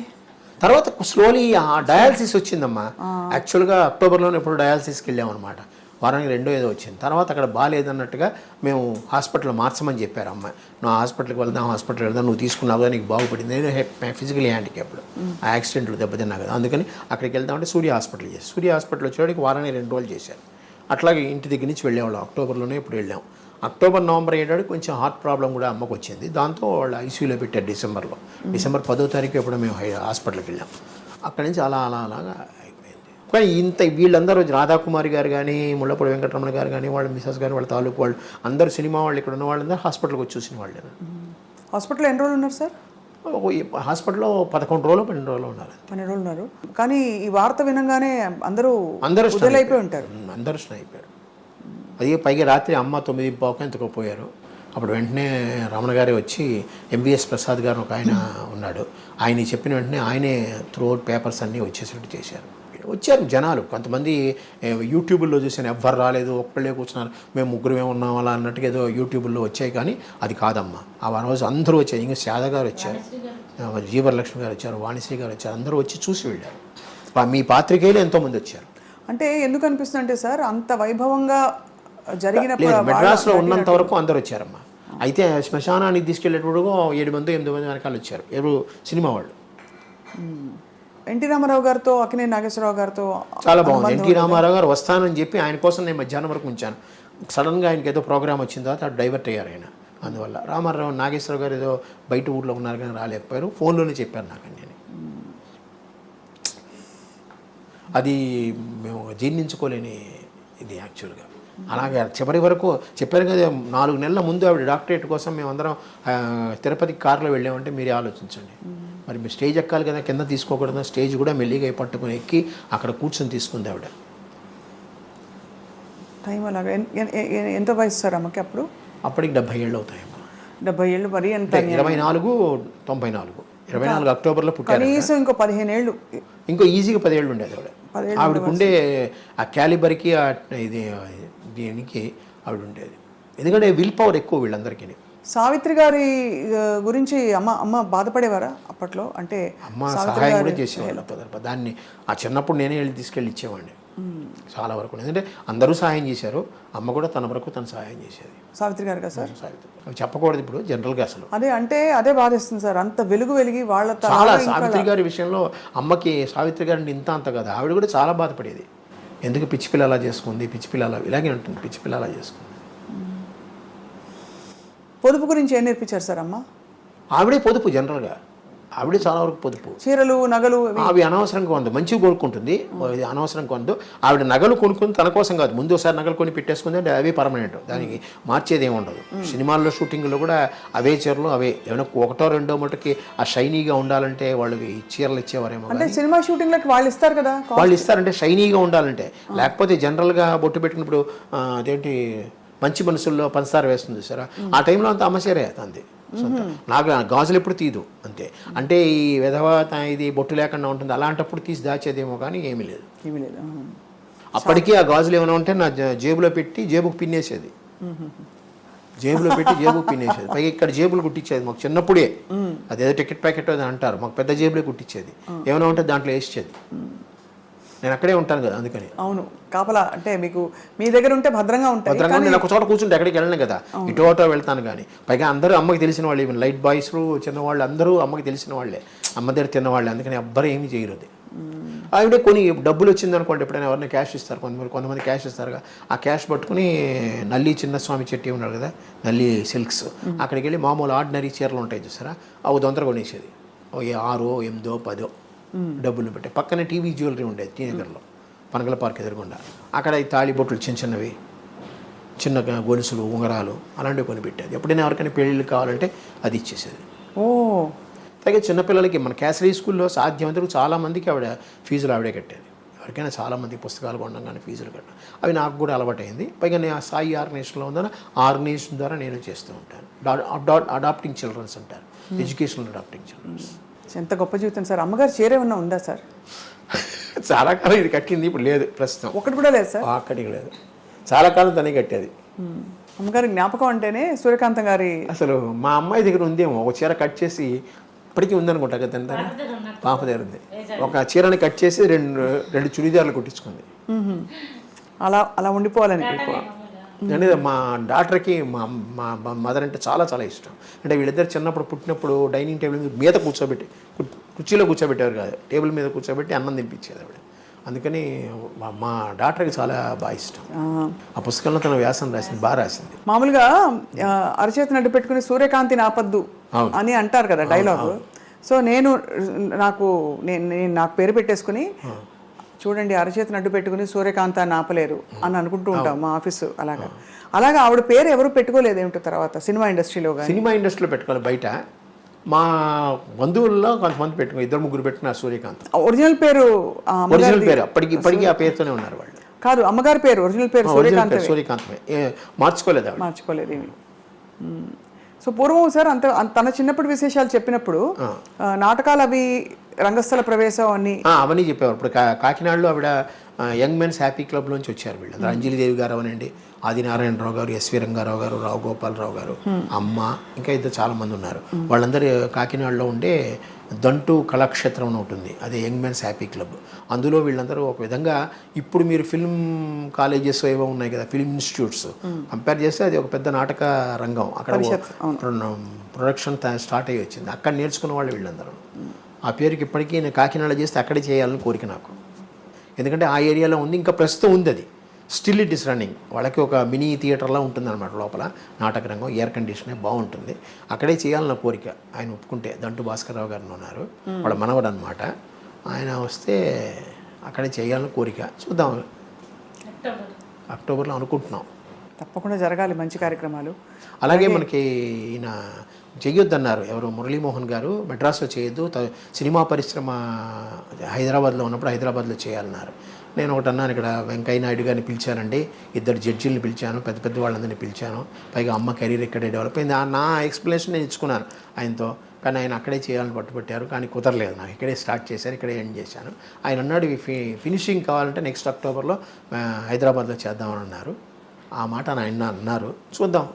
తర్వాత స్లోలీ డయాలసిస్ వచ్చిందమ్మా. యాక్చువల్గా అక్టోబర్లోనే ఎప్పుడు డయాలసిస్కి వెళ్ళామన్నమాట, వారానికి 2 ఏదో వచ్చింది. తర్వాత అక్కడ బాగాలేదన్నట్టుగా మేము హాస్పిటల్ మార్చమని చెప్పారు అమ్మ. నువ్వు హాస్పిటల్కి వెళ్దాం, నువ్వు తీసుకున్నావు కదా, నీకు బాగుపడింది. నేను ఫిజికలీ హ్యాండిక్యాప్డ్, ఆ యాక్సిడెంట్లో దెబ్బతిన్నా కదా, అందుకని అక్కడికి వెళ్దామంటే సూర్య హాస్పిటల్ వచ్చేవాడికి వారానికి 2 రోజులు చేశారు. అట్లాగే ఇంటి దగ్గర నుంచి వెళ్ళేవాళ్ళం. అక్టోబర్లోనే ఇప్పుడు వెళ్ళాం. అక్టోబర్ నవంబర్ అయ్యేటాడు కొంచెం హార్ట్ ప్రాబ్లం కూడా అమ్మకు వచ్చింది. దాంతో వాళ్ళు ఐసీయూలో పెట్టారు డిసెంబర్ 10వ తారీఖు ఎప్పుడు మేము హాస్పిటల్కి వెళ్ళాం. అక్కడి నుంచి అలాగా అయిపోయింది. కానీ వీళ్ళందరూ రాధాకుమారి గారు కానీ, ముళ్ళపూడి వెంకటరమణ గారు కానీ, వాళ్ళ మిసెస్ గారు, వాళ్ళ తాలూకు వాళ్ళు అందరూ, సినిమా వాళ్ళు ఇక్కడ ఉన్న వాళ్ళందరూ హాస్పిటల్కి వచ్చి చూసిన వాళ్ళే. హాస్పిటల్లో ఎన్ని రోజులు ఉన్నారు సార్? హాస్పిటల్లో 11 రోజులు 12 రోజులు ఉన్నారు. 12 రోజులు ఉన్నారు. కానీ ఈ వార్త వినగానే అందరూ అందరూ వదిలైపోయి ఉంటారు. అందరూ అయిపోయారు. అది పైగా రాత్రి అమ్మ 9:15 ఎంతకో పోయారు. అప్పుడు వెంటనే రమణ గారే వచ్చి ఎంవిఎస్ ప్రసాద్ గారు ఒక ఆయన ఉన్నాడు, ఆయన చెప్పిన వెంటనే ఆయనే త్రూఅవుట్ పేపర్స్ అన్నీ వచ్చేసినట్టు చేశారు. వచ్చారు జనాలు, కొంతమంది యూట్యూబ్లో చూసాను, ఎవ్వరు రాలేదు, ఒక్కళ్ళే కూర్చున్నారు, మేము ముగ్గురమే ఉన్నాం అలా అన్నట్టుగా ఏదో యూట్యూబ్లో వచ్చాయి. కానీ అది కాదమ్మా, ఆ రోజు అందరూ వచ్చారు. ఇంకా శారద గారు వచ్చారు, జీవరలక్ష్మి గారు వచ్చారు, వాణిశ్రీ గారు వచ్చారు, అందరూ వచ్చి చూసి వెళ్ళారు. మీ పాత్రికేయులు ఎంతోమంది వచ్చారు. అంటే ఎందుకు అనిపిస్తుంది అంటే సార్, అంత వైభవంగా జరిగినప్పుడు మెడ్రాస్లో ఉన్నంత వరకు అందరూ వచ్చారమ్మా. అయితే శ్మశానానికి తీసుకెళ్ళేటప్పుడు 7 మంది 8 మంది వెనకాల వచ్చారు, ఎవరు సినిమా వాళ్ళు. ఎన్టీ రామారావు గారితో అక్కినేని నాగేశ్వరరావు గారితో చాలా బాగుంది. ఎన్టీ రామారావు గారు వస్తానని చెప్పి ఆయన కోసం నేను మధ్యాహ్నం వరకు ఉంచాను. సడన్గా ఆయనకి ఏదో ప్రోగ్రామ్ వచ్చిన తర్వాత అటు డైవర్ట్ అయ్యారు ఆయన. అందువల్ల రామారావు నాగేశ్వరరావు గారు ఏదో బయట ఊళ్ళో ఉన్నారు కానీ రాలేకపోయారు, ఫోన్లోనే చెప్పారు నాకు. నేను అది మేము జీర్ణించుకోలేని ఇది యాక్చువల్గా. అలాగే చివరి వరకు చెప్పారు కదా, 4 నెలల ముందు ఆవిడ డాక్టరేట్ కోసం మేమందరం తిరుపతికి కారులో వెళ్ళామంటే మీరే ఆలోచించండి. మరి మీరు స్టేజ్ ఎక్కాలి కదా, కింద తీసుకోకూడదు, స్టేజ్ కూడా మెల్లిగా పట్టుకుని ఎక్కి అక్కడ కూర్చొని తీసుకుంది ఆవిడ. టైం అలాగా. ఎంత వయసు సార్ అమ్మకి అప్పుడు? అప్పటికి 70 ఏళ్ళు అవుతాయమ్మా. 70 ఏళ్ళు మరి ఎంత? 24, 94. 24 అక్టోబర్లో పుట్టారు. కనీసం ఇంకో 15 ఏళ్ళు, ఇంకో ఈజీగా 10 ఏళ్ళు ఉండేది ఆవిడ. ఆవిడకుండే ఆ క్యాలిబర్కి ఇది దీనికి ఆవిడ ఉండేది. ఎందుకంటే విల్ పవర్ ఎక్కువ వీళ్ళందరికీ. సావిత్రి గారి గురించి అమ్మ బాధపడేవారా అప్పట్లో? అంటే అమ్మ సహాయం కూడా చేసేవాళ్ళు. దాన్ని ఆ చిన్నప్పుడు నేనే వెళ్ళి తీసుకెళ్ళి ఇచ్చేవాడిని చాలా వరకు. ఎందుకంటే అందరూ సహాయం చేశారు, అమ్మ కూడా తన వరకు తను సహాయం చేసేది. సావిత్రి గారు కదా సార్? సావిత్రి అవి చెప్పకూడదు ఇప్పుడు జనరల్గా అసలు. అదే బాధేస్తుంది సార్, అంత వెలిగి వాళ్ళ చాలా. సావిత్రి గారి విషయంలో అమ్మకి సావిత్రి గారిని అంత కదా, ఆవిడ కూడా చాలా బాధపడేది. ఎందుకు పిచ్చి పిల్ల అలా చేసుకుంది, పిచ్చి పిల్ల అలా ఇలాగే ఉంటుంది, పిచ్చి పిల్ల అలా చేసుకుంది. పొదుపు గురించి ఏం నేర్పించారు సార్ అమ్మ? ఆవిడే పొదుపు, జనరల్గా ఆవిడే చాలా వరకు పొదుపు. చీరలు నగలు అవి అనవసరంగా కొందు, మంచిగా కొనుక్కుంటుంది, అనవసరంగా కొందు. ఆవిడ నగలు కొనుక్కుంది తన కోసం కాదు, ముందు ఒకసారి నగలు కొని పెట్టేసుకుంది అంటే అవి పర్మనెంట్, దానికి మార్చేది ఏమి ఉండదు. సినిమాల్లో షూటింగ్లో కూడా అవే చీరలు అవే. ఏమైనా 1, 2 మటుకి ఆ షైనీగా ఉండాలంటే వాళ్ళు ఈ చీరలు ఇచ్చేవారేమో. అంటే సినిమా షూటింగ్లకి వాళ్ళు ఇస్తారు కదా, వాళ్ళు ఇస్తారంటే షైనీగా ఉండాలంటే. లేకపోతే జనరల్గా బొట్టు పెట్టినప్పుడు అదేంటి మంచి మనసుల్లో పంచదార వేస్తుంది సరే, ఆ టైంలో అంత అమ్మసేరే అంతే. నాకు గాజులు ఎప్పుడు తీదు అంతే. అంటే ఈ విధవ ఇది బొట్టు లేకుండా ఉంటుంది, అలాంటప్పుడు తీసి దాచేదేమో కానీ ఏమీ లేదు. అప్పటికీ ఆ గాజులు ఏమైనా ఉంటే నా జేబులో పెట్టి జేబుకు పిన్నేసేది, జేబులో పెట్టి జేబుకు పిన్నేసేది. పైగా ఇక్కడ జేబులు కుట్టించేది మాకు చిన్నప్పుడే. అదేదో టికెట్ ప్యాకెట్ అని అంటారు, మాకు పెద్ద జేబులే కుట్టించేది. ఏమైనా ఉంటే దాంట్లో వేసేది. నేను అక్కడే ఉంటాను కదా, అందుకని. అవును, కాపలా అంటే మీకు మీ దగ్గర ఉంటే భద్రంగా ఉంటాయి. భద్రంగా నేను ఒక చోట కూర్చుంటే ఎక్కడికి వెళ్ళను కదా, ఇటు అటో వెళ్తాను. కానీ పైగా అందరూ అమ్మకి తెలిసిన వాళ్ళు, ఈవెన్ లైట్ బాయ్స్ చిన్నవాళ్ళు అందరూ అమ్మకి తెలిసిన వాళ్ళే, అమ్మ దగ్గర తిన్నవాళ్ళే. అందుకని ఎవ్వరు ఏమీ చేయరు. ఆవిడే కొన్ని డబ్బులు వచ్చింది అనుకోండి, ఎప్పుడైనా ఎవరైనా క్యాష్ ఇస్తారు, కొంతమంది క్యాష్ ఇస్తారుగా, ఆ క్యాష్ పట్టుకుని నల్లి చిన్నస్వామి చెట్టి ఉన్నాడు కదా, నల్లి సిల్క్స్, అక్కడికి వెళ్ళి మామూలు ఆర్డినరీ చీరలు ఉంటాయి చూసారా, అవి దొంతర కొనేసేది. 6, 8, 10 డబ్బులు పెట్టి. పక్కనే టీవీ జ్యువెలరీ ఉండేది టీనగర్లో, పనగల పార్క్ ఎదురుగుండా. అక్కడ ఈ తాళి బొట్లు చిన్నవి, చిన్న గొలుసులు, ఉంగరాలు అలాంటివి కొని పెట్టేది. ఎప్పుడైనా ఎవరికైనా పెళ్ళిళ్ళు కావాలంటే అది ఇచ్చేసేది. అలాగే చిన్నపిల్లలకి మన క్యాసరీ స్కూల్లో సాధ్యమంతకు చాలామందికి ఆవిడ ఫీజులు ఆవిడే కట్టేది. ఎవరికైనా చాలామంది పుస్తకాలు కొనడం కానీ ఫీజులు కట్టడం అవి నాకు కూడా అలవాటైంది. పైగా నేను ఆ సాయి ఆర్గనైజేషన్లో ఉందని ఆర్గనైజేషన్ ద్వారా నేను చేస్తూ ఉంటాను. అడాప్టింగ్ చిల్డ్రన్స్ అంటారు, ఎడ్యుకేషనల్ అడాప్టింగ్ చిల్డ్రన్స్. ఎంత గొప్ప జీవితం సార్. అమ్మగారు చీర ఏమన్నా ఉందా సార్? చాలా కాలం ఇది కట్టింది, ఇప్పుడు లేదు ప్రస్తుతం. ఒకటి కూడా లేదు సార్? అక్కడికి లేదు, చాలా కాలం తనే కట్టేది. అమ్మగారి జ్ఞాపకం అంటేనే సూర్యకాంతం గారి. అసలు మా అమ్మాయి దగ్గర ఉందేమో ఒక చీర కట్ చేసి, ఇప్పటికీ ఉందనుకుంటా కదా, పాప దగ్గర ఉంది. ఒక చీరని కట్ చేసి రెండు చుడిదార్లు కుట్టించుకుంది. అలా ఉండిపోవాలని. అంటే మా డాక్టర్కి మా మదర్ అంటే చాలా చాలా ఇష్టం. అంటే వీళ్ళిద్దరు చిన్నప్పుడు పుట్టినప్పుడు డైనింగ్ టేబుల్ మీద కూర్చోబెట్టి, కుర్చీలో కూర్చోబెట్టారు కాదు, టేబుల్ మీద కూర్చోబెట్టి అన్నం తినిపించేది ఆవిడ. అందుకని మా డాక్టర్కి చాలా బాగా ఇష్టం. ఆ పుస్తకంలో తన వ్యాసం రాసింది, బాగా రాసింది. మామూలుగా అరచేతిని అడ్డు పెట్టుకుని సూర్యకాంతి నాపద్దు అని అంటారు కదా డైలాగ్. సో నాకు పేరు పెట్టేసుకుని, చూడండి అరచేతిని అడ్డు పెట్టుకుని సూర్యకాంత నాపలేరు అని అనుకుంటూ ఉంటాం మా ఆఫీసు. అలాగా ఆవిడ పేరు ఎవరు పెట్టుకోలేదు ఏమిటో తర్వాత సినిమా ఇండస్ట్రీలో. సినిమా ఇండస్ట్రీలో పెట్టుకోవాలి, బయట మా బంధువుల్లో కొంతమంది పెట్టుకున్నారు, 2-3 పెట్టుకున్నారు సూర్యకాంత్. ఒరిజినల్ పేరు ఒరిజినల్ పేరు ఇప్పటికీ ఆ పేరుతోనే ఉన్నారు వాళ్ళు. కాదు, అమ్మగారి పేరు ఒరిజినల్ పేరు సూర్యకాంతమే, మార్చుకోలేదు. ఏమి. సో పూర్వం సార్ తన చిన్నప్పటి విశేషాలు చెప్పినప్పుడు నాటకాలు అవి రంగస్థల ప్రవేశం అవన్నీ చెప్పేవారు. ఇప్పుడు కాకినాడలో ఆవిడ యంగ్ మెన్స్ హ్యాపీ క్లబ్లోంచి వచ్చారు వీళ్ళు. అంజలిదేవి గారు అవనండి, ఆదినారాయణరావు గారు, ఎస్వి రంగారావు గారు, రావు గోపాలరావు గారు, అమ్మ, ఇంకా ఇద్దరు చాలామంది ఉన్నారు. వాళ్ళందరూ కాకినాడలో ఉండే దంటు కళాక్షేత్రం అని ఉంటుంది, అది యంగ్ మెన్స్ హ్యాపీ క్లబ్. అందులో వీళ్ళందరూ ఒక విధంగా ఇప్పుడు మీరు ఫిల్మ్ కాలేజెస్ ఏవో ఉన్నాయి కదా, ఫిల్మ్ ఇన్స్టిట్యూట్స్, కంపేర్ చేస్తే అది ఒక పెద్ద నాటక రంగం. అక్కడ ప్రొడక్షన్ స్టార్ట్ అయ్యి వచ్చింది, అక్కడ నేర్చుకున్న వాళ్ళు వీళ్ళందరూ. ఆ పేరుకి ఇప్పటికీ నేను కాకినాడ చేస్తే అక్కడే చేయాలని కోరిక నాకు, ఎందుకంటే ఆ ఏరియాలో ఉంది, ఇంకా ప్రస్తుతం ఉంది అది, స్టిల్ ఇట్ ఇస్ రన్నింగ్. వాళ్ళకి ఒక మినీ థియేటర్లా ఉంటుందన్నమాట లోపల, నాటక రంగం, ఎయిర్ కండిషనే బాగుంటుంది, అక్కడే చేయాలన్న కోరిక. ఆయన ఒప్పుకుంటే, దంటు భాస్కర్రావు గారు ఉన్నారు, వాళ్ళ మనవడు అనమాట, ఆయన వస్తే అక్కడే చేయాలని కోరిక. చూద్దాం, అక్టోబర్లో అనుకుంటున్నాం. తప్పకుండా జరగాలి మంచి కార్యక్రమాలు. అలాగే మనకి ఈయన చెయ్యొద్దన్నారు ఎవరు, మురళీమోహన్ గారు, మెడ్రాస్లో చేయొద్దు, సినిమా పరిశ్రమ హైదరాబాద్లో ఉన్నప్పుడు హైదరాబాద్లో చేయాలన్నారు. నేను ఒకటి అన్నాను, ఇక్కడ వెంకయ్య నాయుడు గారిని పిలిచానండి, 2 జడ్జీలను పిలిచాను, పెద్ద వాళ్ళందరినీ పిలిచాను, పైగా అమ్మ కెరీర్ ఇక్కడే డెవలప్ అయింది. నా ఎక్స్ప్లెనేషన్ నేను ఇచ్చుకున్నాను ఆయనతో, కానీ ఆయన అక్కడే చేయాలని పట్టుబట్టారు, కానీ కుదరలేదు. నాకు ఇక్కడే స్టార్ట్ చేశాను, ఇక్కడే ఎండ్ చేశాను. ఆయన అన్నాడు ఫినిషింగ్ కావాలంటే నెక్స్ట్ అక్టోబర్లో హైదరాబాద్లో చేద్దామని అన్నారు. ఆ మాట ఆయన అన్నారు, చూద్దాం,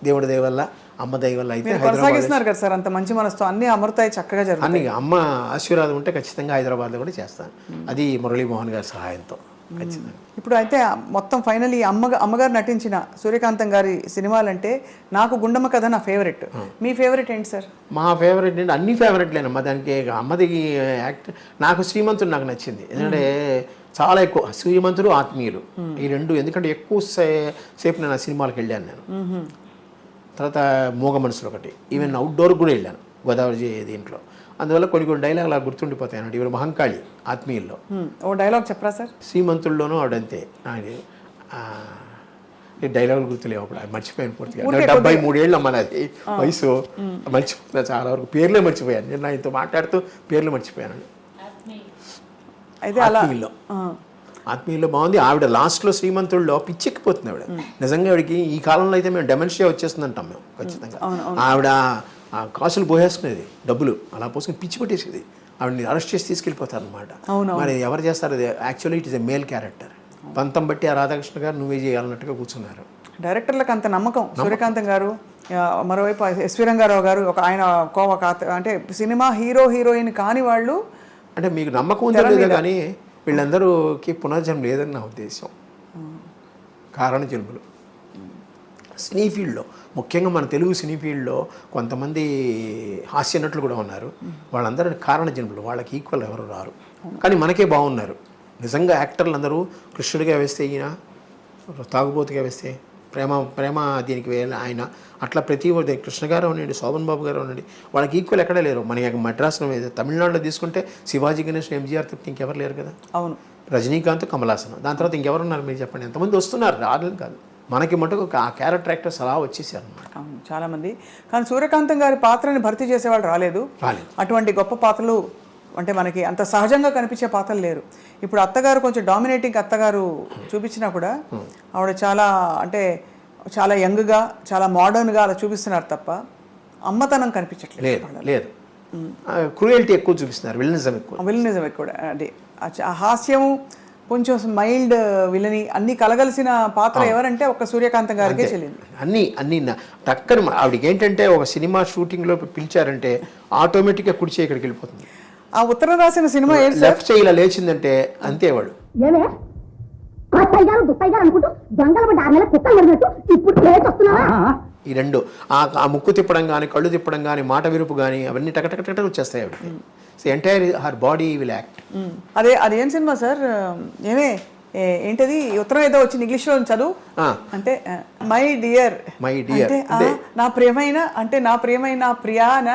దేవుడి దయ వల్ల, అమ్మ దయ వల్ల అయితే కొనసాగిస్తున్నారు కదా సార్, అంత మంచి మనసుతో అన్ని అమృతాయి చక్కగా జరుగుతాయి. అన్ని అమ్మ ఆశీర్వాదం ఉంటే ఖచ్చితంగా హైదరాబాద్లో కూడా చేస్తాను, అది మురళీమోహన్ గారి సహాయంతో ఖచ్చితంగా. ఇప్పుడు అయితే మొత్తం ఫైనలీ అమ్మగారు నటించిన సూర్యకాంతం గారి సినిమాలంటే నాకు గుండమ్మ కథ నా ఫేవరెట్. మీ ఫేవరెట్ ఏంటి సార్? మా ఫేవరెట్ ఏంటి, అన్ని ఫేవరెట్లేనమ్మా. దానికి అమ్మది యాక్ట్, నాకు శ్రీమంతుడు నాకు నచ్చింది, ఎందుకంటే చాలా ఎక్కువ శ్రీమంతుడు, ఆత్మీయులు, ఈ రెండు. ఎందుకంటే ఎక్కువ సేపు నేను ఆ సినిమాలకు వెళ్ళాను నేను. తర్వాత మూగ మనసులు ఒకటి, ఈవెన్ అవుట్డోర్ కూడా వెళ్ళాను గోదావరి దీంట్లో. అందువల్ల కొన్ని డైలాగులు అలా గుర్తుండిపోతాయి అన్నట్టు. ఇవి మహంకాళి ఆత్మీయుల్లో ఓ డైలాగ్ చెప్పరా సార్? శ్రీమంతుల్లోనూ ఆవిడంతే, డైలాగులు గుర్తులేవు అప్పుడు, మర్చిపోయాను పూర్తిగా. 73 ఏళ్ళు అమ్మ నాది వయసు, మర్చిపోతున్నా చాలా వరకు, పేర్లే మర్చిపోయాను. నేను ఆయనతో మాట్లాడుతూ పేర్లు మర్చిపోయాను. అయితే ఆత్మీయుల్లో బాగుంది. ఆవిడ లాస్ట్లో శ్రీమంతుల్లో పిచ్చెక్కిపోతుంది ఆవిడ. నిజంగా ఆవిడకి ఈ కాలంలో అయితే మేము డెమెన్షియా వచ్చేస్తుంది అంటాం మేము ఖచ్చితంగా. ఆవిడ కాసులు పోసేసుకునేది, డబ్బులు అలా పోసుకుని పిచ్చి పట్టేసేది. ఆవిడని అరెస్ట్ చేసి తీసుకెళ్ళిపోతారు అనమాట. మరి ఎవరు చేస్తారు అది? Actually it is a male character. పంతం బట్టి ఆ రాధాకృష్ణ గారు నువ్వే చేయాలన్నట్టుగా కూర్చున్నారు. డైరెక్టర్లకు అంత నమ్మకం. సూర్యకాంతం గారు, మరోవైపు ఎస్వి రంగారావు గారు, ఆయన అంటే సినిమా హీరోయిన్ కాని వాళ్ళు. అంటే మీకు నమ్మకం ఉందో లేదో కానీ వీళ్ళందరూకి పునర్జన్మ లేదని నా ఉద్దేశం. కారణ జన్మలు సినీ ఫీల్డ్లో, ముఖ్యంగా మన తెలుగు సినీ ఫీల్డ్లో కొంతమంది హాస్య నటులు కూడా ఉన్నారు. వాళ్ళందరూ కారణ జన్మలు, వాళ్ళకి ఈక్వల్ ఎవరు రారు. కానీ మనకే బాగున్నారు నిజంగా యాక్టర్లు అందరూ. కృష్ణుడిగా వేస్తే ఈయన, తాగుబోతుగా వేస్తే ప్రేమ దీనికి ఆయన, అట్లా ప్రతి ఒక్కరి కృష్ణ గారు ఉండండి, శోభన్ బాబు గారు ఉండండి, వాళ్ళకి ఈక్వల్ ఎక్కడే లేరు. మన మద్రాసులో తమిళనాడులో తీసుకుంటే శివాజీ గణేష్, ఎంజీఆర్ తప్ప ఇంకెవరు లేరు కదా. అవును, రజనీకాంత్, కమలాసన్, దాని తర్వాత ఇంకెవరు ఉన్నారు మీరు చెప్పండి? ఎంతమంది వస్తున్నారు? రాలేదు కాదు, మనకి మటుకు ఆ క్యారెక్టర్ యాక్టర్స్ అలా వచ్చేసారు అనమాట. చాలామంది. కానీ సూర్యకాంతం గారి పాత్రని భర్తీ చేసేవాళ్ళు రాలేదు. అటువంటి గొప్ప పాత్రలు అంటే మనకి అంత సహజంగా కనిపించే పాత్రలు లేరు. ఇప్పుడు అత్తగారు కొంచెం డామినేటింగ్ అత్తగారు చూపించినా కూడా ఆవిడ చాలా యంగ్గా, చాలా మోడర్న్గా అలా చూపిస్తున్నారు తప్ప అమ్మతనం కనిపించట్లేదు. లేదు, క్రూయల్టీ ఎక్కువ చూపిస్తున్నారు, విలనిజం ఎక్కువ. అది హాస్యము, కొంచెం మైల్డ్ విలని అన్ని కలగలిసిన పాత్ర ఎవరంటే ఒక సూర్యకాంతం గారికే చెల్లింది. అన్ని టక్కన ఆవిడకి ఏంటంటే ఒక సినిమా షూటింగ్లో పిలిచారంటే ఆటోమేటిక్గా కుడి చేయి ఇక్కడికి వెళ్ళిపోతుంది. ఆ ఉత్తరం రాసిన సినిమా లెఫ్ట్ చేయి ఇలా లేచిందంటే అంతే వాడు. ఈ రెండు ఆ ముక్కు తిప్పడం కానీ, కళ్ళు తిప్పడం కానీ, మాట విరుపు కానీ, అవన్నీ టకటక వచ్చేస్తాయి ఆవిడకి. So entire her body will act. అదేం సినిమా సార్? ఏంటది ఉత్తరం ఏదో వచ్చింది ఇంగ్లీష్లో చదువు అంటే మై డియర్ నా ప్రియమైన ప్రియాన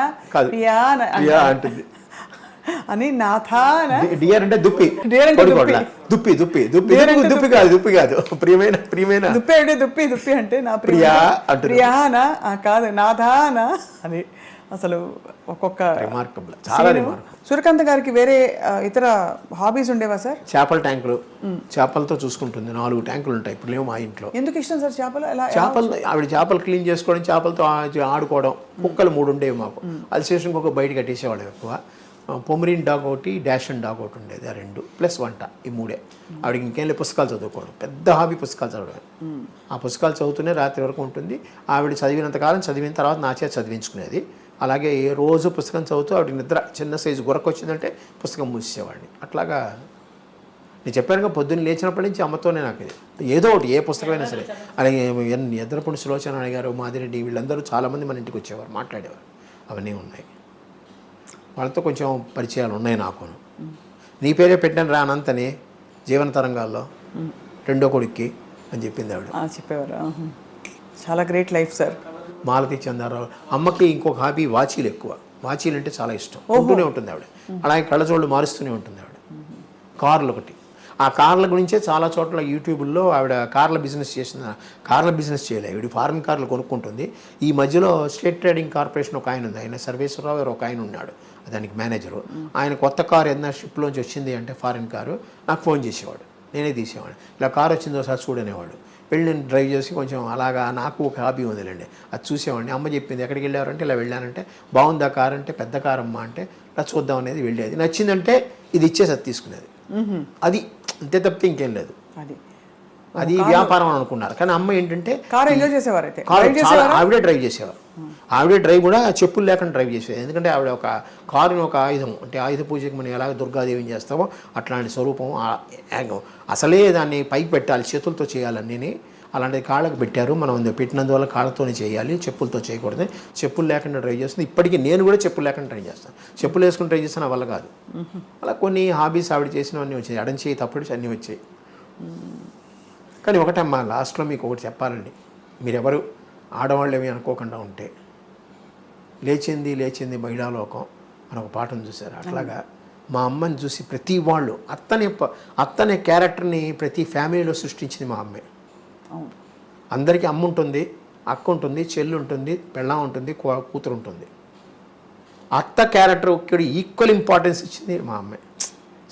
అంటుంది అని డియర్ అంటే దుప్పి కాదు ప్రియమైన దుప్పి అంటే నా ప్రియాన కాదు నాథాన అని. అసలు ఒక్కొక్క రిమార్కబుల్, చాలా రిమార్కబుల్. సూర్యకాంత్ గారికి వేరే ఇతర హాబీస్ ఉండేవా సార్? చేపల ట్యాంకులు, చేపలతో చూసుకుంటుంది. 4 ట్యాంకులు ఉంటాయి ఇప్పుడు లేవు మా ఇంట్లో. ఎందుకు ఇష్టం సార్ చేపలు? చేపలు ఆవిడ చేపలు క్లీన్ చేసుకోవడం, చేపలతో ఆడుకోవడం. కుక్కలు 3 ఉండేవి మాకు. అల్సేషన్కి ఒక బయట కట్టేసేవాడు ఎక్కువ. పొమరీన్ డాగ్ ఒకటి, డాషన్ డాగ్ ఒకటి ఉండేది. ఆ 2 ప్లస్ వంట, ఈ 3. ఆవిడకి ఇంకేం లేదు, పుస్తకాలు చదువుకోవడం. పెద్ద హాబీ పుస్తకాలు చదవడం. ఆ పుస్తకాలు చదువుతూనే రాత్రి వరకు ఉంటుంది. ఆవిడ చదివినంతకాలం చదివిన తర్వాత నా చేత చదివించుకునేది. అలాగే రోజు పుస్తకం చదువుతూ ఆవిడ నిద్ర చిన్న సైజు గురకు వచ్చిందంటే పుస్తకం మూసేవాడిని. అట్లాగా నేను చెప్పానుగా, పొద్దున్న లేచినప్పటి నుంచి అమ్మతోనే నాకు ఇది ఏదో ఒకటి, ఏ పుస్తకమైనా సరే. అలాగే ఎద్రపుండి సులోచన గారు, మాదిరెడ్డి, వీళ్ళందరూ చాలామంది మన ఇంటికి వచ్చేవారు, మాట్లాడేవారు. అవన్నీ ఉన్నాయి. వాళ్ళతో కొంచెం పరిచయాలు ఉన్నాయి నాకు. నీ పేరే పెట్టాను రా అనంతని జీవన తరంగాల్లో, 2వ కొడుక్కి అని చెప్పింది ఆవిడ. చెప్పేవారు. చాలా great life sir. Malathi Chandrarao అమ్మకి ఇంకొక హాబీ వాచీలు ఎక్కువ. వాచీలు అంటే చాలా ఇష్టం, ఉంటూనే ఉంటుంది ఆవిడ. అలాగే కళ్ళజోళ్ళు మారుస్తూనే ఉంటుంది ఆవిడ. కార్లు ఒకటి. ఆ కార్ల గురించే చాలా చోట్ల యూట్యూబ్లో ఆవిడ కార్ల బిజినెస్ చేసిన, కార్ల బిజినెస్ చేయలేదు. ఆవిడ ఫారెన్ కార్లు కొనుక్కుంటుంది. ఈ మధ్యలో స్టేట్ ట్రేడింగ్ కార్పొరేషన్ ఒక ఆయన ఉంది, ఆయన సర్వేశ్వరరావు గారు ఒక ఆయన ఉన్నాడు, దానికి మేనేజరు. ఆయన కొత్త కారు ఏదైనా షిప్లోంచి వచ్చింది అంటే ఫారెన్ కారు నాకు ఫోన్ చేసేవాడు, నేనే తీసేవాడు. ఇలా కారు వచ్చిందో ఒకసారి చూడనేవాడు. వెళ్ళి నేను డ్రైవ్ చేసి కొంచెం అలాగా నాకు ఒక హాబీ ఉందిలేండి, అది చూసేవాడిని. అమ్మ చెప్పింది ఎక్కడికి వెళ్ళారంటే ఇలా వెళ్ళానంటే, బాగుందా కారు అంటే, పెద్ద కారు అమ్మ అంటే, ఇలా చూద్దాం అనేది వెళ్ళేది. నచ్చిందంటే ఇది ఇచ్చేసి అది తీసుకునేది. అది అంతే తప్పితే ఇంకేం లేదు. అది వ్యాపారం అని అనుకున్నారు. కానీ అమ్మ ఏంటంటే కారు ఎంజాయ్ చేసేవారు. అయితే ఆవిడే డ్రైవ్ చేసేవారు. ఆవిడే డ్రైవ్ కూడా చెప్పులు లేకుండా డ్రైవ్ చేసేది. ఎందుకంటే ఆవిడ ఒక కారుని ఒక ఆయుధం, అంటే ఆయుధ పూజకి మనం ఎలాగ దుర్గాదేవిని చేస్తామో అట్లాంటి స్వరూపం. అసలే దాన్ని పైకి పెట్టాలి, చేతులతో చేయాలన్నీ. అలాంటిది కాళ్ళకు పెట్టారు. మనం పెట్టినందువల్ల కాళ్ళతోనే చేయాలి, చెప్పులతో చేయకూడదు. చెప్పులు లేకుండా డ్రైవ్ చేస్తుంది. ఇప్పటికీ నేను కూడా చెప్పులు లేకుండా ట్రై చేస్తాను. చెప్పులు వేసుకుని ట్రై చేస్తాను, వల్ల కాదు. అలా కొన్ని హాబీస్ ఆవిడ చేసినవన్నీ వచ్చాయి. అడం చేయి తప్పుడు అన్నీ వచ్చాయి. కానీ ఒకటమ్మా, లాస్ట్లో మీకు ఒకటి చెప్పాలండి. మీరెవరు ఆడవాళ్ళు ఏమీ అనుకోకుండా ఉంటే, లేచింది లేచింది మహిళాలోకం అని ఒక పాటను చూశారు. అట్లాగా మా అమ్మని చూసి ప్రతి వాళ్ళు అత్తనే క్యారెక్టర్ని ప్రతి ఫ్యామిలీలో సృష్టించింది మా అమ్మే. అందరికీ అమ్మ ఉంటుంది, అక్క ఉంటుంది, చెల్లి ఉంటుంది, పెళ్ళాం ఉంటుంది, కూతురు ఉంటుంది. అత్త క్యారెక్టర్ ఇక్కడ ఈక్వల్ ఇంపార్టెన్స్ ఇచ్చింది మా అమ్మే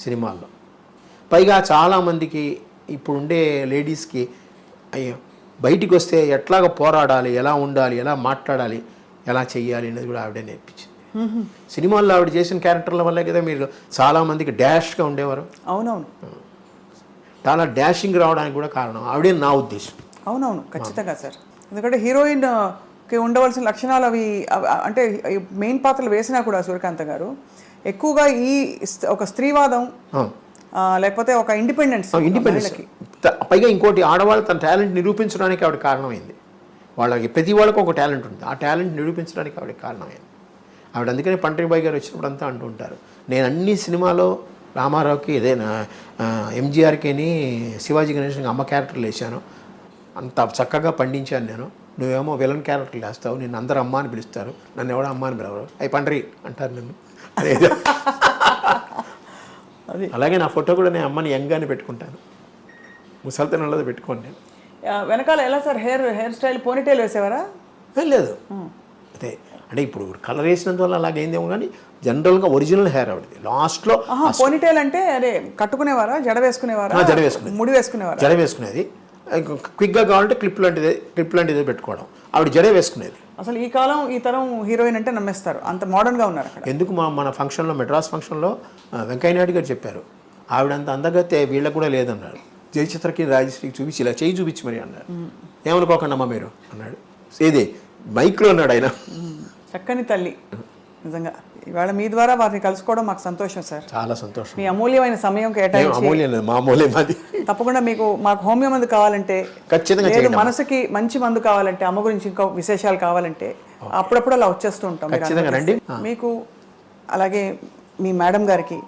సినిమాల్లో. పైగా చాలామందికి ఇప్పుడు ఉండే లేడీస్కి అయ్యో బయటికి వస్తే ఎట్లాగ పోరాడాలి, ఎలా ఉండాలి, ఎలా మాట్లాడాలి, ఎలా చెయ్యాలి అనేది కూడా ఆవిడే నేర్పించింది. సినిమాల్లో ఆవిడ చేసిన క్యారెక్టర్ల వల్లే కదా మీరు చాలామందికి డాష్గా ఉండేవారు. అవునవును, చాలా డాషింగ్ రావడానికి కూడా కారణం ఆవిడే నా ఉద్దేశం. అవునవును, ఖచ్చితంగా సార్. ఎందుకంటే హీరోయిన్కి ఉండవలసిన లక్షణాలు అవి, అంటే మెయిన్ పాత్రలు వేసినా కూడా సూర్యకాంత్ గారు ఎక్కువగా ఈ ఒక స్త్రీవాదం, లేకపోతే ఒక ఇండిపెండెన్స్. పైగా ఇంకోటి, ఆడవాళ్ళు తన టాలెంట్ నిరూపించడానికి ఆవిడ కారణమైంది. వాళ్ళకి ప్రతి వాళ్ళకి ఒక టాలెంట్ ఉంది, ఆ టాలెంట్ నిరూపించడానికి ఆవిడ కారణమైంది. ఆవిడ అందుకని పంట్రీబాయ్ గారు వచ్చినప్పుడు అంతా అంటూ ఉంటారు, నేను అన్ని సినిమాలో రామారావుకి ఏదైనా ఎంజీఆర్కిని శివాజీ గణేష్కి అమ్మ క్యారెక్టర్లు వేసాను, అంత చక్కగా పండించాను నేను. నువ్వేమో విలన్ క్యారెక్టర్లు వేస్తావు, నేను అందరూ అమ్మ అని పిలుస్తారు, నన్ను ఎవడో అమ్మ అని పిలవరు, అవి పండ్రి అంటారు నన్ను. అది అలాగే నా ఫోటో కూడా నేను అమ్మని యంగానే పెట్టుకుంటాను, ముసలితనంలో పెట్టుకోండి. నేను వెనకాల ఎలా సార్ హెయిర్ స్టైల్ పోనీటైల్ వేసేవారా? లేదు, అదే అంటే ఇప్పుడు కలర్ వేసినందువల్ల అలాగైందేమో, కానీ జనరల్గా ఒరిజినల్ హెయిర్ ఆవిడది. లాస్ట్లో పోనీటైల్ అంటే అదే కట్టుకునేవారా, జడ వేసుకునేవారా? జడ వేసుకునేది, ముడి వేసుకునేవారా? జడ వేసుకునేది. క్విక్గా కావాలంటే క్లిప్ లాంటిది పెట్టుకోవడం. ఆవిడ జడే వేసుకునేది. అసలు ఈ కాలం ఈ తరం హీరోయిన్ అంటే నమ్మేస్తారు, అంత మోడర్న్గా ఉన్నారు అక్కడ. ఎందుకు మన ఫంక్షన్లో, మెడ్రాస్ ఫంక్షన్లో వెంకయ్య నాయుడు గారు చెప్పారు, ఆవిడ అంత అందగతే వీళ్ళకు కూడా లేదన్నారు. జయచిత్రకి రాజశ్రీకి చూపించి ఇలా చేయి చూపించి మరి అన్నారు. ఏమనుకోకండి అమ్మ మీరు అన్నాడు. ఏది మైక్లో అన్నాడు ఆయన. చక్కని తల్లి నిజంగా. ఇవాళ మీ ద్వారా వారిని కలుసుకోవడం మాకు సంతోషం సార్. చాలా సంతోషం. మీ అమూల్యమైన సమయం కేటాయించి, తప్పకుండా మాకు హోమియో మందు కావాలంటే ఖచ్చితంగా, మనసుకి మంచి మందు కావాలంటే, అమ్మ గురించి ఇంకా విశేషాలు కావాలంటే అప్పుడప్పుడు అలా వచ్చేస్తూ ఉంటాం. రండి. మీకు అలాగే మీ మేడం గారికి,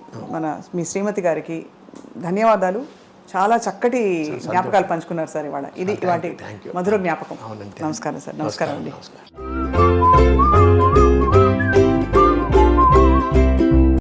మీ శ్రీమతి గారికి ధన్యవాదాలు. చాలా చక్కటి జ్ఞాపకాలు పంచుకున్నారు సార్ ఇవాళ. ఇది ఇవాటి మధుర జ్ఞాపకం. నమస్కారం సార్. నమస్కారం అండి.